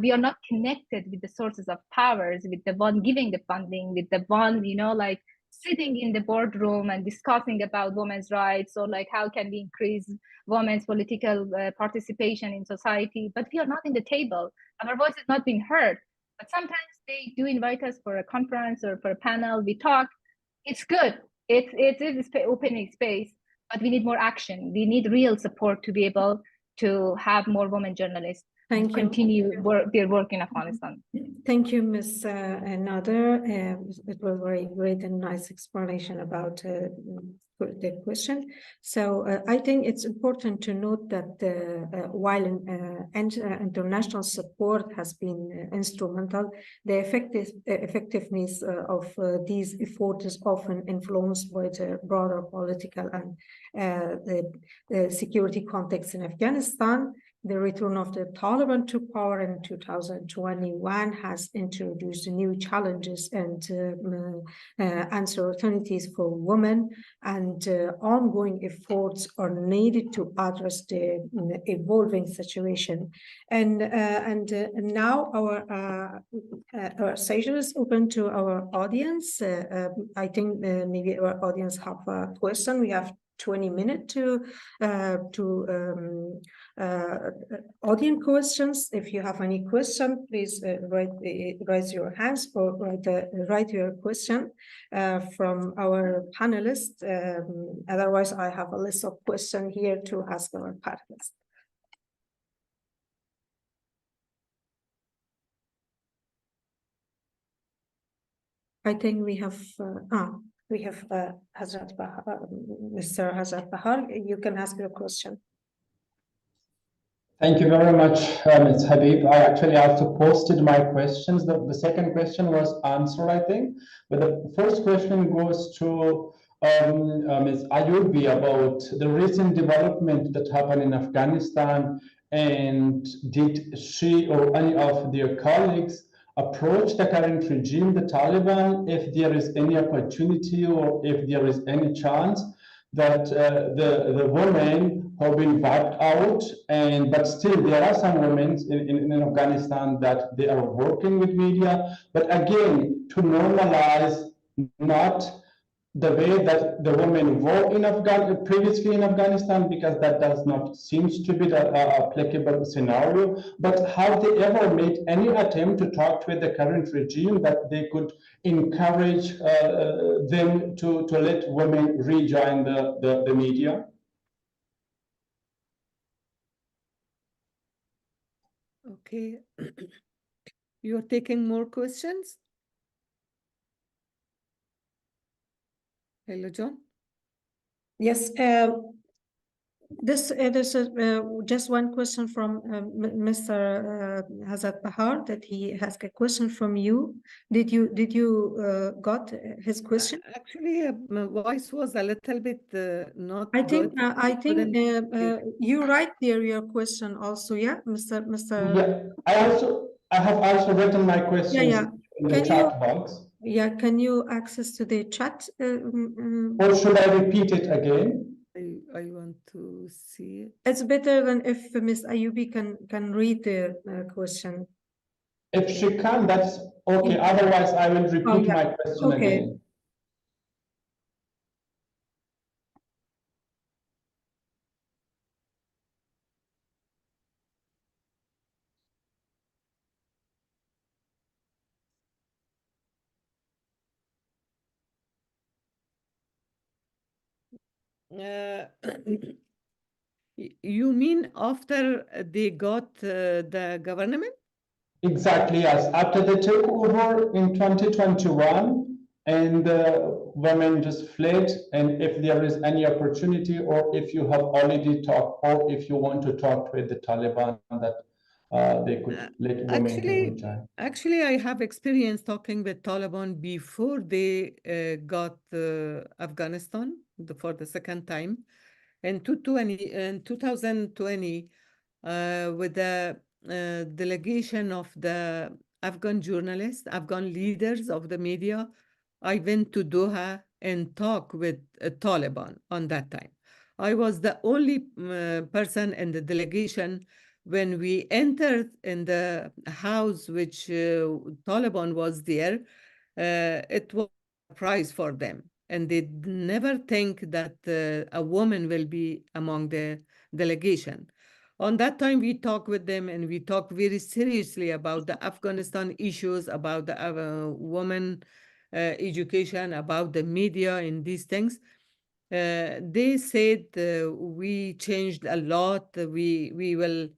S5: we are not connected with the sources of powers, with the one giving the funding, with the one, like sitting in the boardroom and discussing about women's rights, or like how can we increase women's political participation in society, but we are not in the table. Our voice is not being heard. But sometimes they do invite us for a conference or for a panel, we talk. It's good. It is opening space, but we need more action. We need real support to be able to have more women journalists continue their work in Afghanistan.
S3: Thank you, Ms. Nader. It was very great and nice explanation about the question. So I think it's important to note that while international support has been instrumental, the effectiveness of these efforts is often influenced by the broader political and the security context in Afghanistan. The return of the Taliban to power in 2021 has introduced new challenges and uncertainties for women, and ongoing efforts are needed to address the evolving situation. And now our session is open to our audience. I think maybe our audience have a question. We have 20 minutes to audience questions. If you have any question, please raise your hands or write your question from our panelists. Otherwise, I have a list of questions here to ask our panelists. I think we have Hazrat Bahar, Mr. Hazrat Bahar. You can ask your question.
S7: Thank you very much, Ms. Habib. I actually also posted my questions. The second question was answered, I think, but the first question goes to Ms. Ayubi about the recent development that happened in Afghanistan, and did she or any of their colleagues approach the current regime, the Taliban, if there is any opportunity or if there is any chance that the women have been wiped out, and but still there are some women in Afghanistan that they are working with media, but again to normalize not the way that the women were in previously in Afghanistan, because that does not seems to be the applicable scenario. But have they ever made any attempt to talk with the current regime that they could encourage them to let women rejoin the media?
S4: Okay. You're taking more questions? Hello, John.
S3: Yes, this is just one question from Mr. Hazat Bahar, that he has a question from you. Did you got his question?
S4: Actually, my voice was a little bit not
S3: I think
S4: good.
S3: you write there your question also, yeah, Mr.
S7: Yeah, I have also written my questions in the chat box.
S3: Yeah, can you access to the chat?
S7: Or should I repeat it again?
S4: I want to see it.
S3: It's better than if Ms. Ayubi can read the question.
S7: If she can, that's okay. Otherwise, I will repeat my question again.
S4: You mean after they got the government?
S7: Exactly, yes. After they took over in 2021, and women just fled, and if there is any opportunity, or if you have already talked, or if you want to talk with the Taliban, that they could let women to rejoin.
S4: Actually, I have experience talking with Taliban before they got Afghanistan for the second time. In 2020, with the delegation of the Afghan journalists, Afghan leaders of the media, I went to Doha and talked with Taliban on that time. I was the only person in the delegation. When we entered in the house which Taliban was there, it was a surprise for them. And they never think that a woman will be among the delegation. On that time, we talked with them, and we talked very seriously about the Afghanistan issues, about the woman education, about the media and these things. They said we changed a lot. We will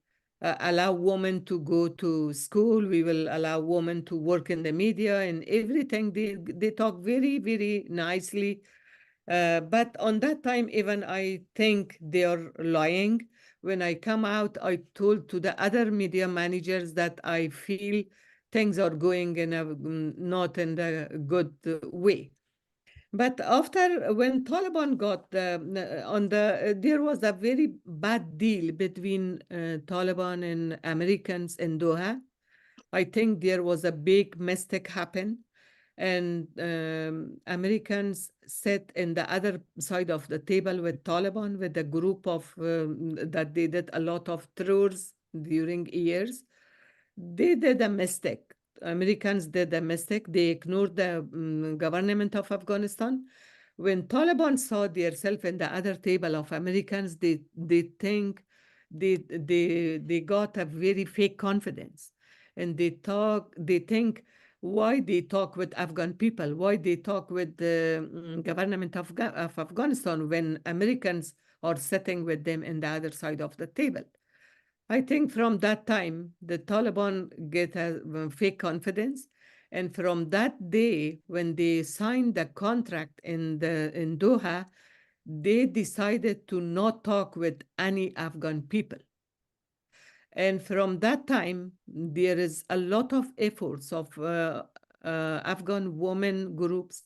S4: allow women to go to school. We will allow women to work in the media and everything. They talk very, very nicely. But on that time, even I think they are lying. When I come out, I told to the other media managers that I feel things are going in a not in the good way. But after, when Taliban got there was a very bad deal between Taliban and Americans in Doha. I think there was a big mistake happen, and Americans sat in the other side of the table with Taliban, with a group of that they did a lot of tours during years. They did a mistake. Americans did a mistake. They ignored the government of Afghanistan. When Taliban saw themselves in the other table of Americans, they think they got a very fake confidence, and they think why they talk with Afghan people, why they talk with the government of Afghanistan when Americans are sitting with them in the other side of the table. I think from that time, the Taliban get a fake confidence. And from that day, when they signed the contract in Doha, they decided to not talk with any Afghan people. And from that time, there is a lot of efforts of Afghan women groups,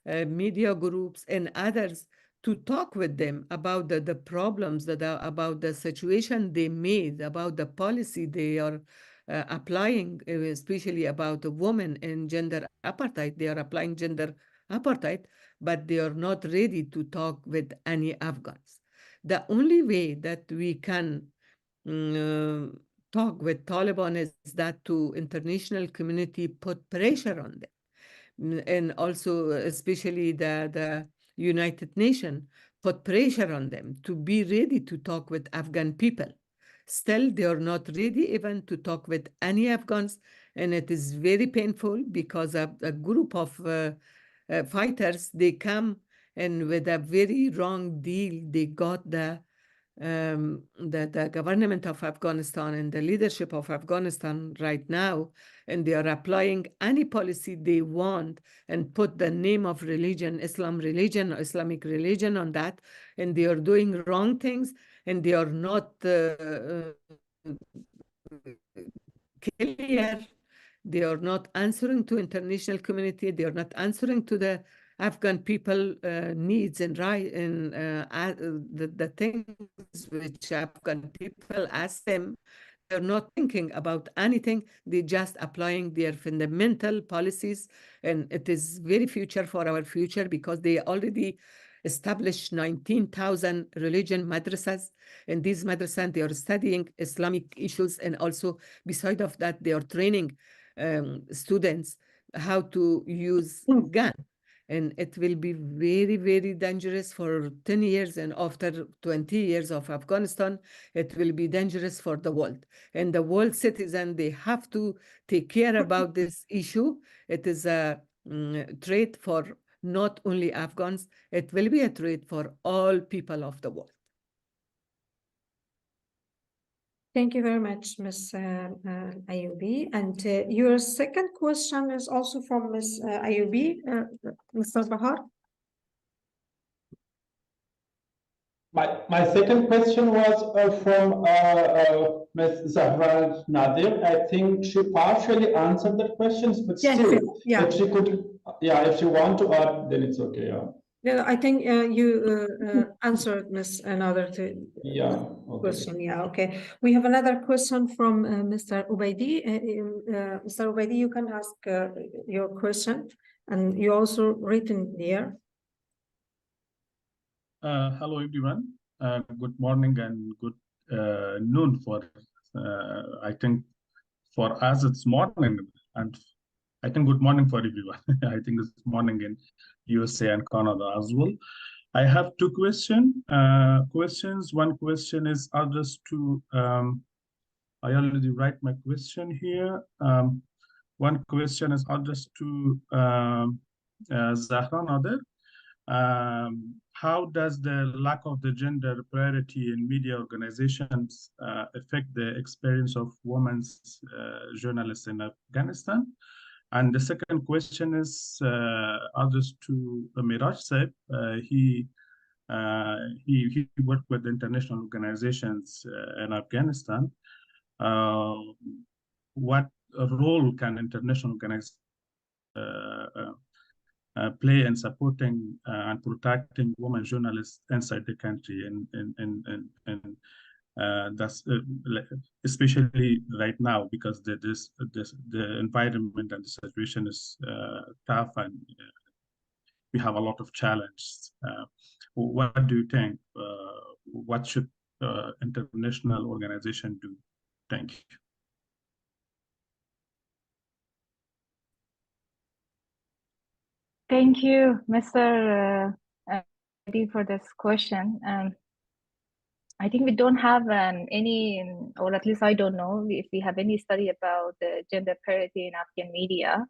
S4: media groups, and others to talk with them about the problems that are about the situation they made, about the policy they are applying, especially about the women and gender apartheid. They are applying gender apartheid, but they are not ready to talk with any Afghans. The only way that we can talk with Taliban is that to international community put pressure on them. And also, especially the United Nations put pressure on them to be ready to talk with Afghan people. Still, they are not ready even to talk with any Afghans. And it is very painful because a group of fighters, they come and with a very wrong deal, they got the government of Afghanistan and the leadership of Afghanistan right now, and they are applying any policy they want and put the name of religion, Islam religion, or Islamic religion on that, and they are doing wrong things, and they are not clear. They are not answering to international community. They are not answering to the Afghan people needs and right and the things which Afghan people ask them. They're not thinking about anything. They're just applying their fundamental policies, and it is very future for our future because they already established 19,000 religion madrasas. And these madrasas, they are studying Islamic issues, and also beside of that, they are training students how to use gun. And it will be very, very dangerous for 10 years. And after 20 years of Afghanistan, it will be dangerous for the world. And the world citizen, they have to take care about this issue. It is a threat for not only Afghans, it will be a threat for all people of the world.
S3: Thank you very much, Ms. Ayubi. And your second question is also from Ms. Ayubi, Mr. Bahar.
S7: My second question was from Ms. Zahra Nadir. I think she partially answered the questions, but still, if she could, if she want to add, then it's okay.
S3: Yeah, I think you answered Ms. Nadir to question. Yeah, okay. We have another question from Mr. Ubaidi. Mr. Ubaidi, you can ask your question, and you also written there.
S8: Hello, everyone. Good morning and good noon for, I think for us it's morning, and I think good morning for everyone. I think it's morning in USA and Canada as well. I have two questions. One question is addressed to, I already write my question here. One question is addressed to Zahra Nadir. How does the lack of the gender priority in media organizations affect the experience of women's journalists in Afghanistan? And the second question is addressed to Miraj Saib. He worked with international organizations in Afghanistan. What role can international organizations play in supporting and protecting women journalists inside the country, and that's especially right now because the environment and the situation is tough, and we have a lot of challenges. What do you think? What should international organization do? Thank you.
S5: Thank you, Mr. for this question. I think we don't have any, or at least I don't know if we have any study about the gender parity in Afghan media.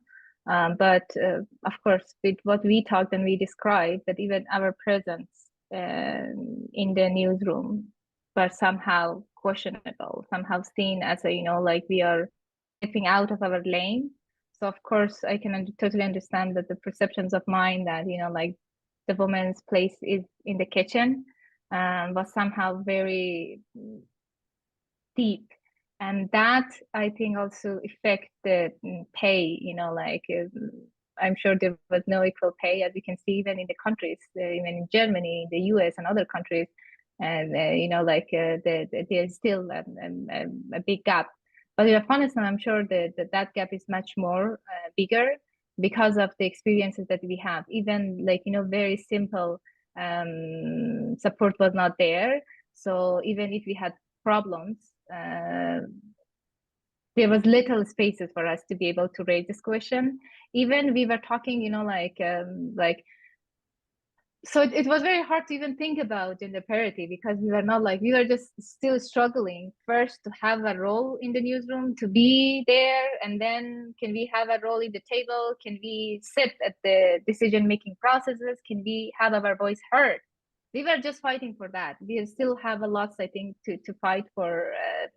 S5: But of course, with what we talked and we described, that even our presence in the newsroom was somehow questionable, somehow seen as a, like we are stepping out of our lane. So of course, I can totally understand that the perceptions of mine that, like the woman's place is in the kitchen was somehow very deep And that, I think, also affect the pay, like I'm sure there was no equal pay, as you can see, even in the countries, even in Germany, the US, and other countries. And, there's still a big gap. But in Afghanistan, I'm sure that gap is much more bigger because of the experiences that we have. Even very simple support was not there. So even if we had problems, there was little spaces for us to be able to raise this question. Even we were talking, so it was very hard to even think about gender parity, because we were just still struggling first to have a role in the newsroom, to be there, and then can we have a role in the table? Can we sit at the decision-making processes? Can we have our voice heard? We were just fighting for that. We still have a lot, I think, to fight for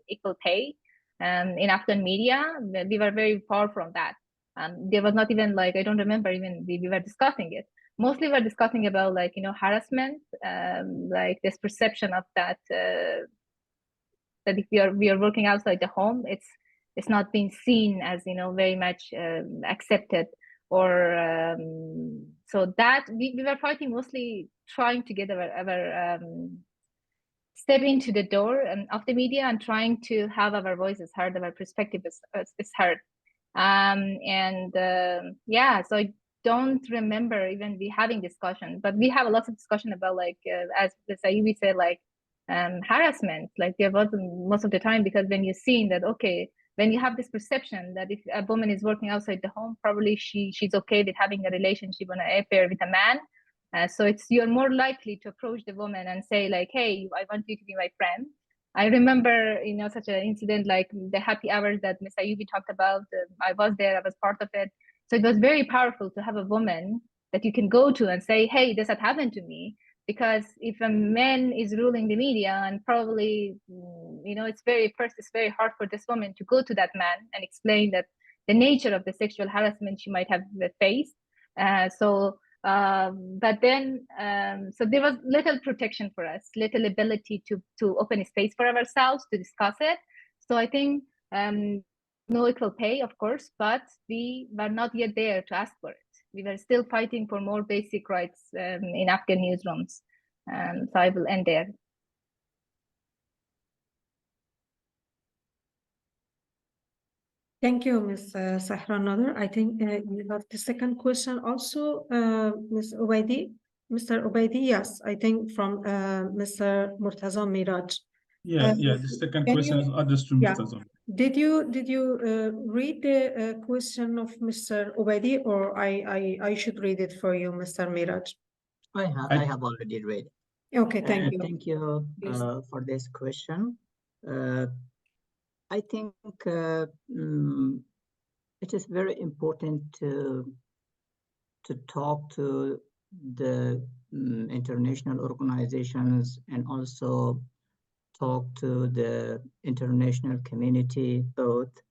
S5: equal pay. In Afghan media, we were very far from that. There was not even I don't remember even we were discussing it. Mostly we're discussing about harassment, this perception of that if we are working outside the home, it's not being seen as very much accepted, or so that we were fighting, mostly trying to get our step into the door of the media and trying to have our voices heard, our perspective is heard. Yeah, so I don't remember even we having discussion, but we have a lot of discussion about as Sayubi said, harassment. There was most of the time, because when you're seeing that, okay, when you have this perception that if a woman is working outside the home, probably she's okay with having a relationship on an affair with a man. So you're more likely to approach the woman and say hey, I want you to be my friend. I remember, such an incident like the happy hours that Ms. Ayubi talked about. I was there, I was part of it. So it was very powerful to have a woman that you can go to and say, hey, this had happened to me. Because if a man is ruling the media, and probably, it's very hard for this woman to go to that man and explain that the nature of the sexual harassment she might have faced. But then, so there was little protection for us, little ability to open a space for ourselves to discuss it. So I think no equal pay, of course, but we were not yet there to ask for it. We were still fighting for more basic rights in Afghan newsrooms. So I will end there.
S3: Thank you, Ms. Sahra Nader. I think you have the second question also, Ms. Ubaidi. Mr. Ubaidi, yes, I think from Mr. Murtaza Miraj.
S8: Yeah, the second question is addressed to Murtaza.
S3: Did you read the question of Mr. Ubaidi, or I should read it for you, Mr. Miraj?
S6: I have already read it.
S3: Okay, thank you.
S6: Thank you for this question. I think it is very important to talk to the international organizations, and also talk to the international community both,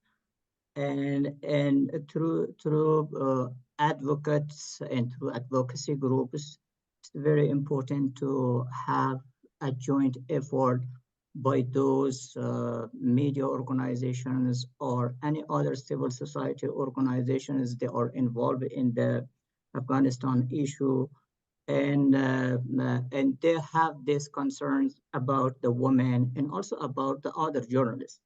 S6: and through advocates and through advocacy groups. It's very important to have a joint effort by those media organizations or any other civil society organizations that are involved in the Afghanistan issue, and they have these concerns about the women and also about the other journalists.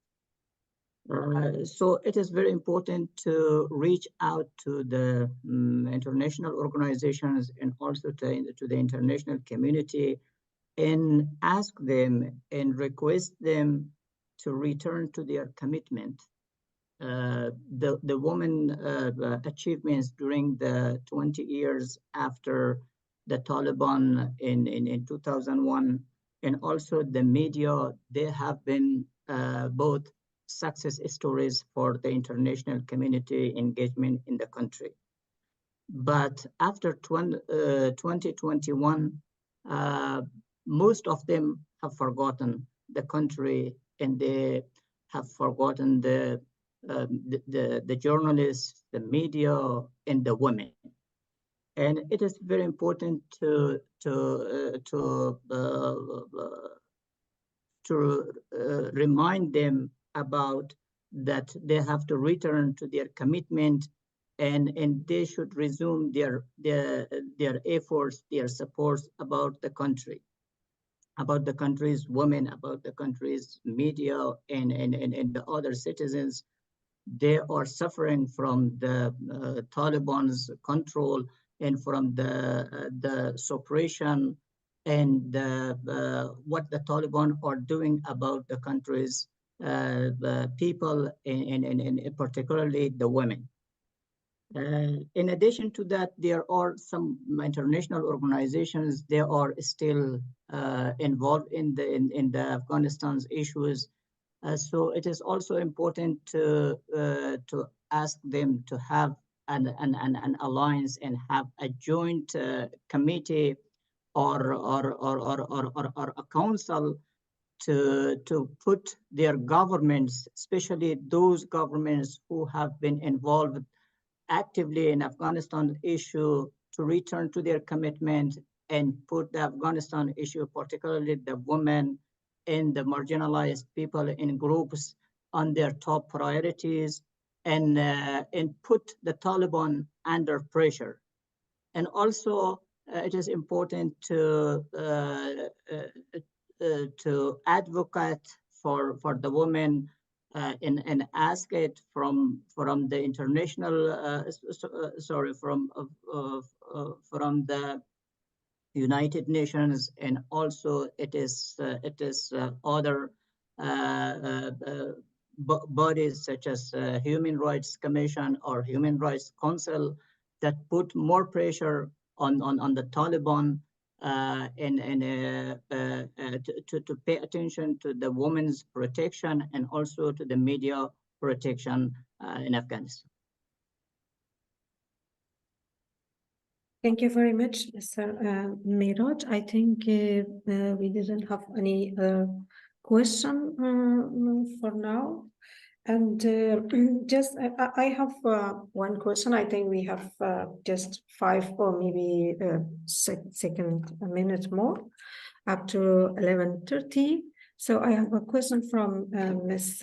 S6: So it is very important to reach out to the international organizations and also to the international community, and ask them and request them to return to their commitment. The women achievements during the 20 years after the Taliban in 2001, and also the media, they have been both success stories for the international community engagement in the country. But after 2021, most of them have forgotten the country, and they have forgotten the journalists, the media, and the women. And it is very important to remind them about that they have to return to their commitment, and they should resume their efforts, their supports about the country, about the country's women, about the country's media, and the other citizens. They are suffering from the Taliban's control and from the suppression and what the Taliban are doing about the country's people, and particularly the women. In addition to that, there are some international organizations. They are still involved in the Afghanistan's issues. So it is also important to ask them to have an alliance and have a joint committee or a council to put their governments, especially those governments who have been involved actively in Afghanistan issue, to return to their commitment and put the Afghanistan issue, particularly the women and the marginalized people in groups, on their top priorities, and put the Taliban under pressure. And also, it is important to advocate for the women and ask it from the international, from the United Nations, and also it is other bodies such as Human Rights Commission or Human Rights Council that put more pressure on the Taliban to pay attention to the women's protection and also to the media protection in Afghanistan.
S3: Thank you very much, Mr. Miraj. I think we didn't have any question for now. And just, I have one question. I think we have just 5 or maybe a minute more, up to 11:30. So I have a question from Ms.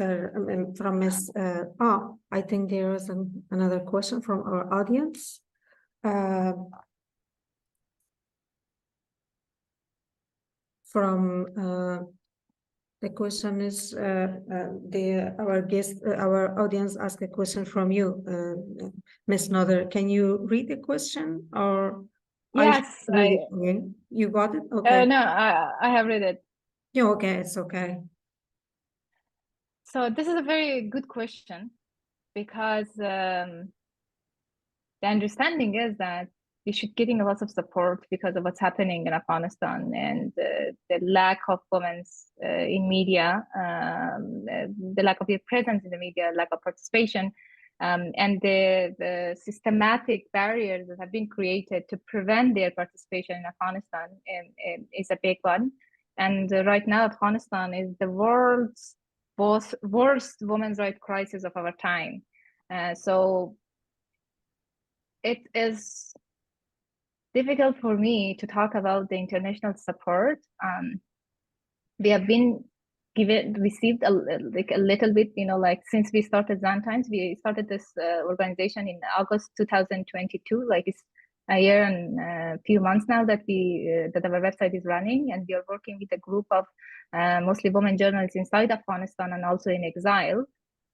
S3: I think there is another question from our audience. The question is, our audience asked a question from you, Ms. Nother. Can you read the question, or?
S5: Yes,
S3: You got it? Okay.
S5: No, I have read it.
S3: Yeah, okay, it's okay.
S5: So this is a very good question, because the understanding is that we should getting a lot of support because of what's happening in Afghanistan, and the lack of women's in media, the lack of their presence in the media, lack of participation, and the systematic barriers that have been created to prevent their participation in Afghanistan is a big one. And right now, Afghanistan is the world's worst women's rights crisis of our time. So it is difficult for me to talk about the international support. We have been received a little bit, like since we started Zantimes. We started this organization in August 2022, like it's a year and a few months now that our website is running, and we are working with a group of mostly women journalists inside Afghanistan and also in exile.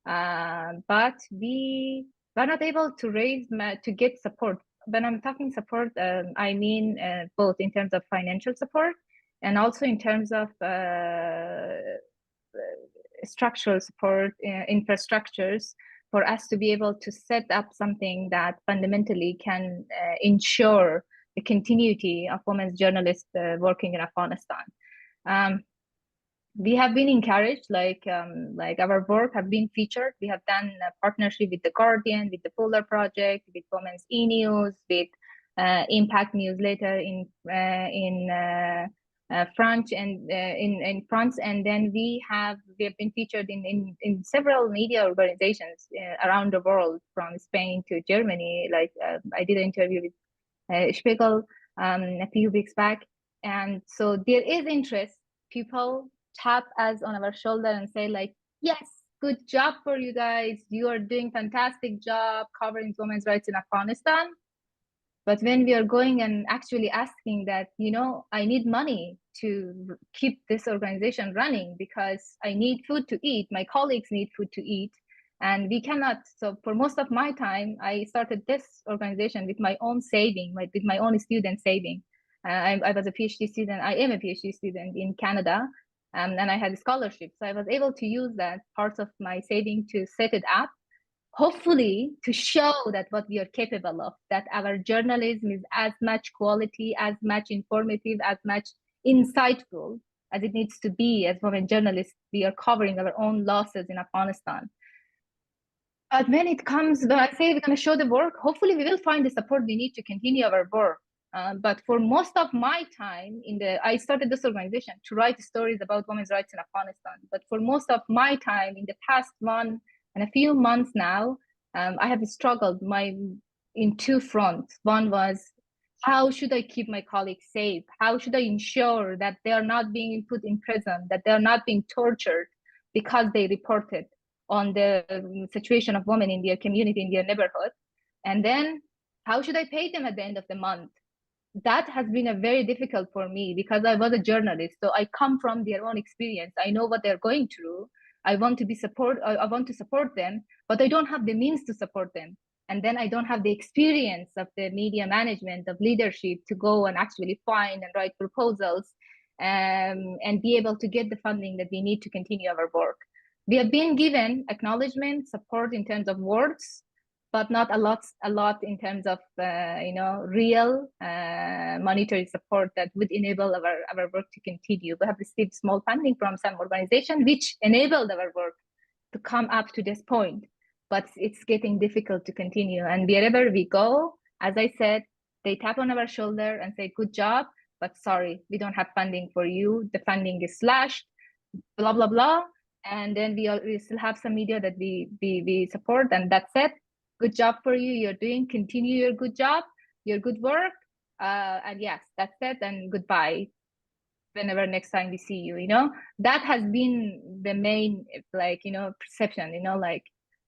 S5: But we were not able to get support. When I'm talking support, I mean both in terms of financial support and also in terms of structural support, infrastructures, for us to be able to set up something that fundamentally can ensure the continuity of women's journalists working in Afghanistan. We have been encouraged, like our work have been featured. We have done a partnership with The Guardian, with the Polar Project, with Women's E-News, with Impact Newsletter in France, and in France, and then we have been featured in several media organizations around the world, from Spain to Germany. Like I did an interview with Spiegel a few weeks back, and so there is interest. People tap us on our shoulder and say, like, yes, good job for you guys. You are doing fantastic job covering women's rights in Afghanistan. But when we are going and actually asking that, you know, I need money to keep this organization running because I need food to eat, my colleagues need food to eat, and we cannot. So for most of my time, I started this organization with my own saving, with my own student saving. I was a PhD student. I am a PhD student in Canada, and I had a scholarship. So I was able to use that part of my saving to set it up, hopefully to show that what we are capable of, that our journalism is as much quality, as much informative, as much insightful as it needs to be. As women journalists, we are covering our own losses in Afghanistan. But when it comes, when I say we're going to show the work, hopefully we will find the support we need to continue our work. But for most of my time, I started this organization to write stories about women's rights in Afghanistan. But for most of my time, in the past 1 and a few months now, I have struggled in two fronts. One was, how should I keep my colleagues safe? How should I ensure that they are not being put in prison, that they are not being tortured because they reported on the situation of women in their community, in their neighborhood? And then, how should I pay them at the end of the month? That has been a very difficult for me because I was a journalist. So I come from their own experience. I know what they're going through. I want to support them, but I don't have the means to support them. And then I don't have the experience of the media management, of leadership to go and actually find and write proposals and be able to get the funding that we need to continue our work. We have been given acknowledgement, support in terms of words, but not a lot in terms of real monetary support that would enable our work to continue. We have received small funding from some organization which enabled our work to come up to this point, but it's getting difficult to continue. And wherever we go, as I said, they tap on our shoulder and say, good job, but sorry, we don't have funding for you. The funding is slashed, blah, blah, blah. And then we still have some media that we support, and that's it. Good job for you. You're doing, continue your good job, your good work. And yes, that's it. And goodbye. Whenever next time we see you, that has been the main, perception,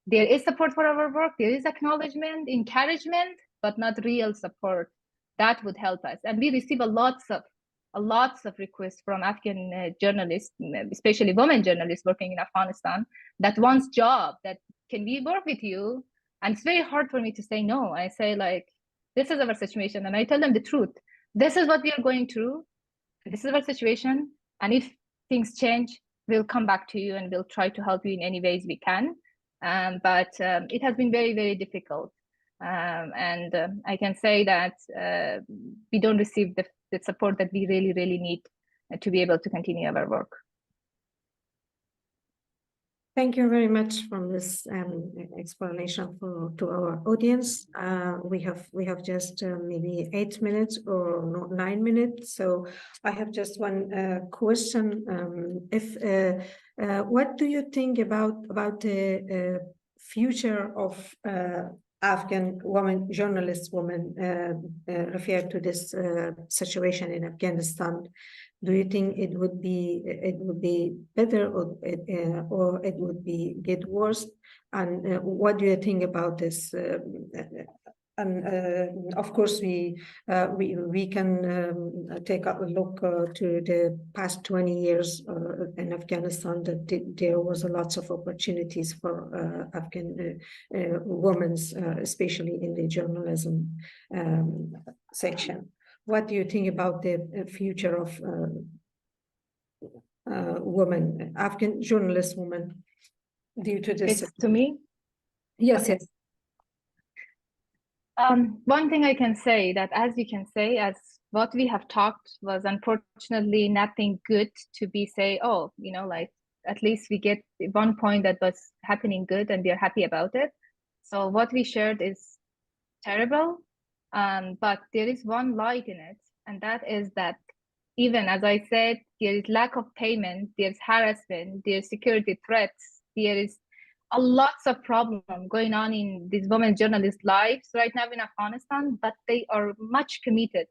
S5: there is support for our work. There is acknowledgement, encouragement, but not real support. That would help us. And we receive a lots of requests from Afghan journalists, especially women journalists working in Afghanistan, that wants job, that can we work with you? And it's very hard for me to say no. I say, this is our situation. And I tell them the truth. This is what we are going through. This is our situation. And if things change, we'll come back to you and we'll try to help you in any ways we can. But it has been very, very difficult. And I can say that we don't receive the support that we really, really need to be able to continue our work.
S3: Thank you very much for this explanation to our audience. We have just maybe 8 minutes or 9 minutes. So I have just one question. What do you think about the future of Afghan journalist women referred to this situation in Afghanistan? Do you think it would be better or it would get worse? And what do you think about this? And of course, we can take a look to the past 20 years in Afghanistan, that there was lots of opportunities for Afghan women, especially in the journalism section. What do you think about the future of women, Afghan journalist women, due to this?
S5: It's to me?
S3: Yes,
S5: okay.
S3: yes.
S5: One thing I can say, that as you can say, as what we have talked was unfortunately nothing good to be say, oh, at least we get one point that was happening good and we are happy about it. So what we shared is terrible. But there is one light in it, and that is that even as I said, there is lack of payment, there's harassment, there's security threats, there is a lots of problem going on in these women journalists' lives right now in Afghanistan, but they are much committed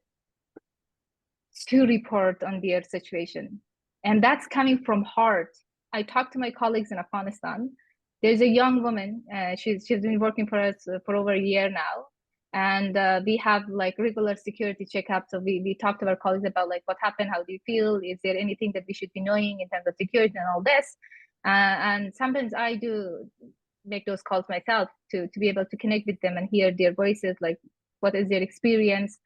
S5: to report on their situation. And that's coming from heart. I talk to my colleagues in Afghanistan, There's a young woman, she's been working for us for over a year now. And we have like regular security checkups. So we talked to our colleagues about like what happened, how do you feel? Is there anything that we should be knowing in terms of security and all this? And sometimes I do make those calls myself to be able to connect with them and hear their voices, like what is their experience.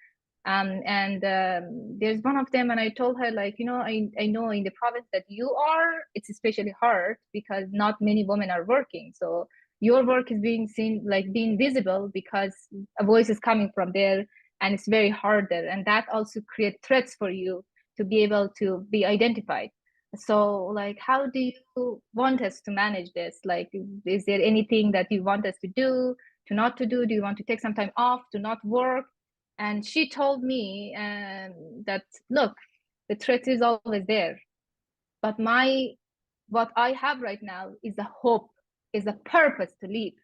S5: There's one of them, and I told her, like, you know, I know in the province that you are, it's especially hard because not many women are working. So your work is being seen, like being visible, because a voice is coming from there, and it's very hard there. And that also creates threats for you to be able to be identified. So like, how do you want us to manage this? Like, is there anything that you want us to do, to not to do? Do you want to take some time off, to not work? And she told me that, look, the threat is always there. But what I have right now is a hope, is a purpose to leave.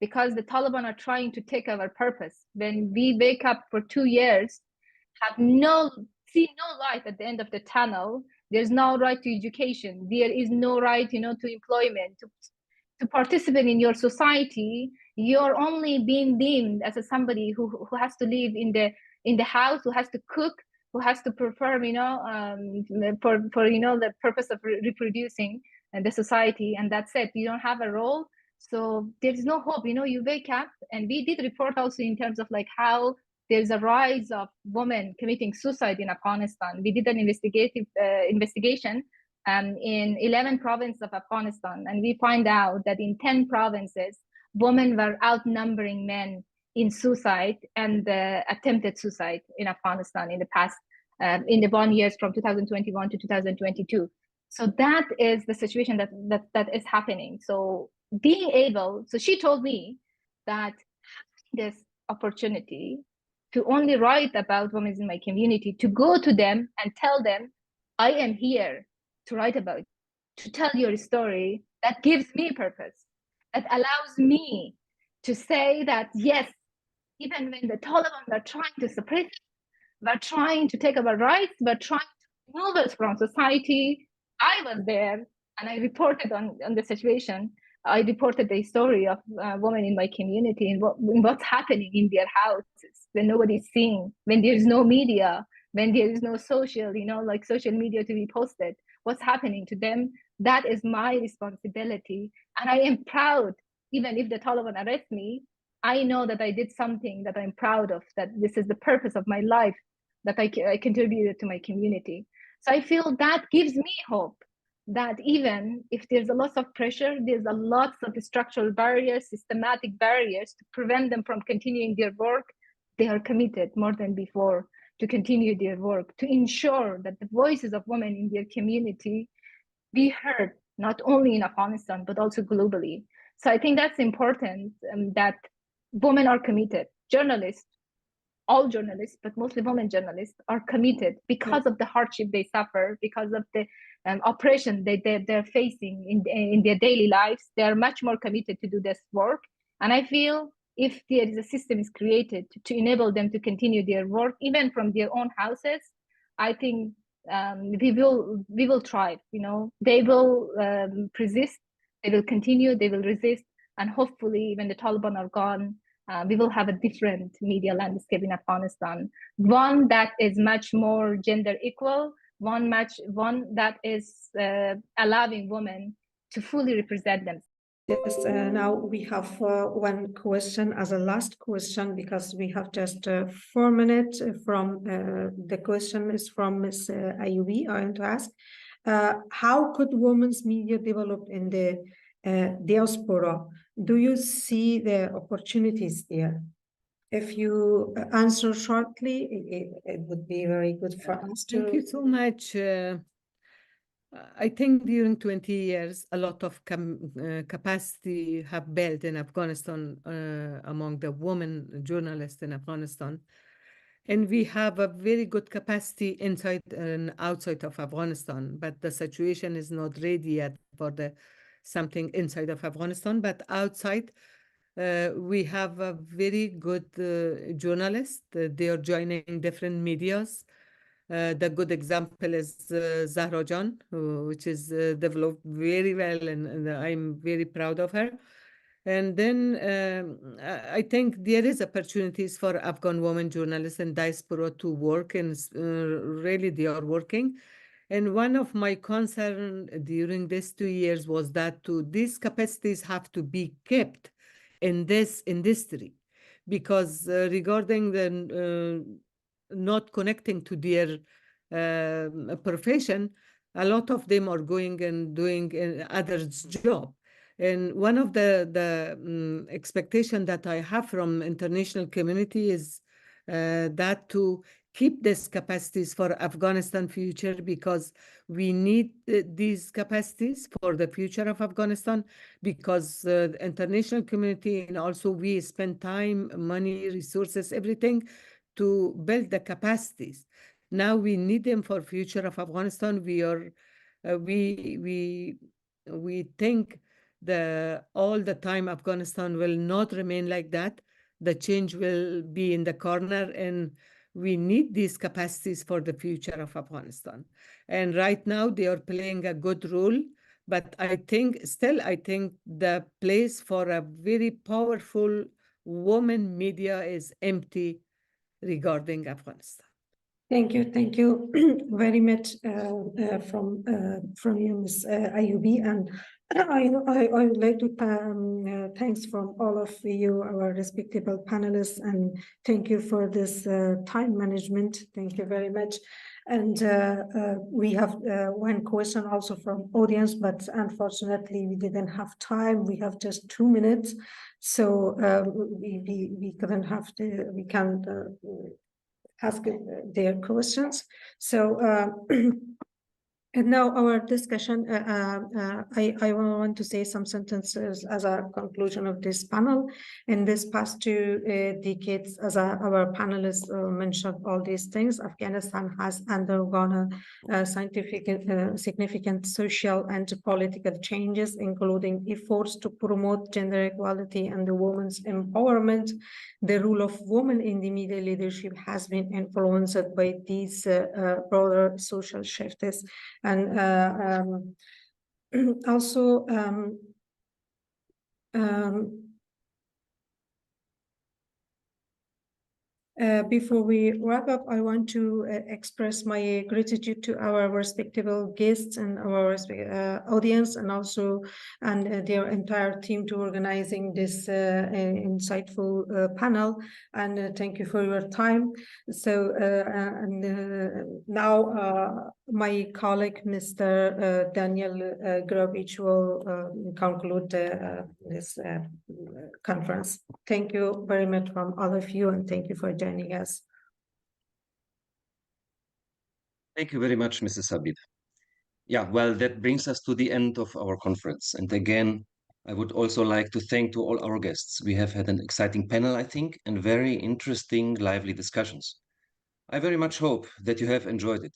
S5: Because the Taliban are trying to take our purpose. When we wake up for 2 years, see no light at the end of the tunnel, there's no right to education. There is no right, you know, to employment, to participate in your society. You're only being deemed as somebody who has to live in the house, who has to cook, who has to perform, you know, for you know, the purpose of reproducing the society, and that's it. You don't have a role, so there's no hope. You know, you wake up, and we did report also in terms of like how there's a rise of women committing suicide in Afghanistan. We did an investigation in 11 provinces of Afghanistan, and we find out that in 10 provinces, women were outnumbering men in suicide and attempted suicide in Afghanistan in the past, in the 1 years from 2021 to 2022. So that is the situation that is happening. So being able, so she told me that this opportunity to only write about women in my community, to go to them and tell them, I am here to write about, to tell your story, that gives me purpose, that allows me to say that, yes, even when the Taliban are trying to suppress, we're trying to take our rights, we're trying to remove us from society, I was there, and I reported on the situation. I reported the story of women in my community and what's happening in their houses when nobody's seeing, when there's no media, when there is no social, you know, like social media to be posted, what's happening to them. That is my responsibility. And I am proud, even if the Taliban arrest me, I know that I did something that I'm proud of, that this is the purpose of my life, that I contributed to my community. So I feel that gives me hope, that even if there's a lot of pressure, there's a lot of structural barriers, systematic barriers to prevent them from continuing their work, they are committed more than before to continue their work, to ensure that the voices of women in their community be heard, not only in Afghanistan, but also globally. So I think that's important, that women are committed. Journalists, all journalists, but mostly women journalists, are committed because of the hardship they suffer, because of the oppression they're facing in their daily lives. They're much more committed to do this work. And I feel if there is a system is created to enable them to continue their work, even from their own houses, I think we will thrive. You know, they will persist, they will continue, they will resist, and hopefully when the Taliban are gone, we will have a different media landscape in Afghanistan, one that is much more gender equal, one that is allowing women to fully represent themselves.
S3: Yes, now we have one question as a last question, because we have just 4 minutes from the question is from Ms. Ayubi. I want to ask, how could women's media develop in the diaspora? Do you see the opportunities there? If you answer shortly, it would be very good for us to.
S4: Thank you so much. I think during 20 years, a lot of capacity have built in Afghanistan among the women journalists in Afghanistan. And we have a very good capacity inside and outside of Afghanistan, but the situation is not ready yet for something inside of Afghanistan. But outside, we have a very good journalists. They are joining different medias. The good example is Zahra Jan, which is developed very well, and I'm very proud of her. And then I think there is opportunities for Afghan women journalists and diaspora to work, and really they are working. And one of my concern during these 2 years was that these capacities have to be kept in this industry, because regarding the not connecting to their profession, a lot of them are going and doing others' job. And one of the expectation that I have from international community is that to keep these capacities for Afghanistan future, because we need these capacities for the future of Afghanistan, because the international community and also we spend time, money, resources, everything to build the capacities. Now we need them for future of Afghanistan. We think all the time Afghanistan will not remain like that. The change will be in the corner, and we need these capacities for the future of Afghanistan. And right now they are playing a good role, but I think the place for a very powerful woman media is empty regarding Afghanistan.
S3: Thank you very much from you, Ms. Ayubi, and I would like to thanks from all of you, our respectable panelists, and thank you for this time management. Thank you very much. And we have one question also from audience, but unfortunately we didn't have time. We have just 2 minutes, so we can't ask their questions. So and now our discussion, I want to say some sentences as a conclusion of this panel. In this past 2 decades, as our panelists mentioned all these things, Afghanistan has undergone significant social and political changes, including efforts to promote gender equality and the women's empowerment. The role of women in the media leadership has been influenced by these broader social shifts. And also before we wrap up, I want to express my gratitude to our respectable guests and our audience, and also their entire team to organizing this insightful panel. And thank you for your time. So now my colleague, Mr. Daniel Grobich, will conclude this conference. Thank you very much from all of you, and thank you for joining us.
S1: Thank you very much, Mrs. Habib. Yeah, well, that brings us to the end of our conference. And again, I would also like to thank to all our guests. We have had an exciting panel, I think, and very interesting, lively discussions. I very much hope that you have enjoyed it.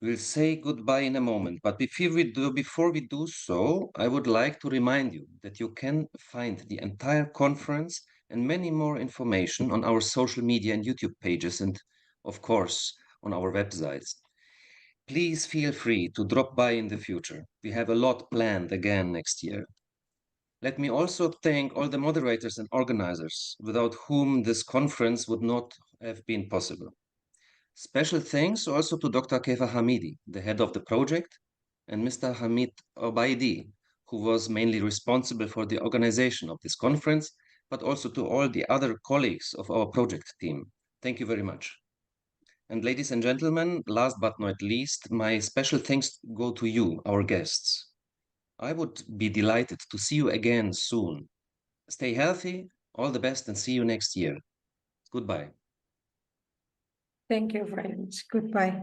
S1: We'll say goodbye in a moment, but before we do so, I would like to remind you that you can find the entire conference and many more information on our social media and YouTube pages, and of course, on our websites. Please feel free to drop by in the future. We have a lot planned again next year. Let me also thank all the moderators and organizers, without whom this conference would not have been possible. Special thanks also to Dr. Kefa Hamidi, the head of the project, and Mr. Hamid Obaidi, who was mainly responsible for the organization of this conference, but also to all the other colleagues of our project team. Thank you very much. And ladies and gentlemen, last but not least, my special thanks go to you, our guests. I would be delighted to see you again soon. Stay healthy, all the best, and see you next year. Goodbye.
S3: Thank you very much. Goodbye.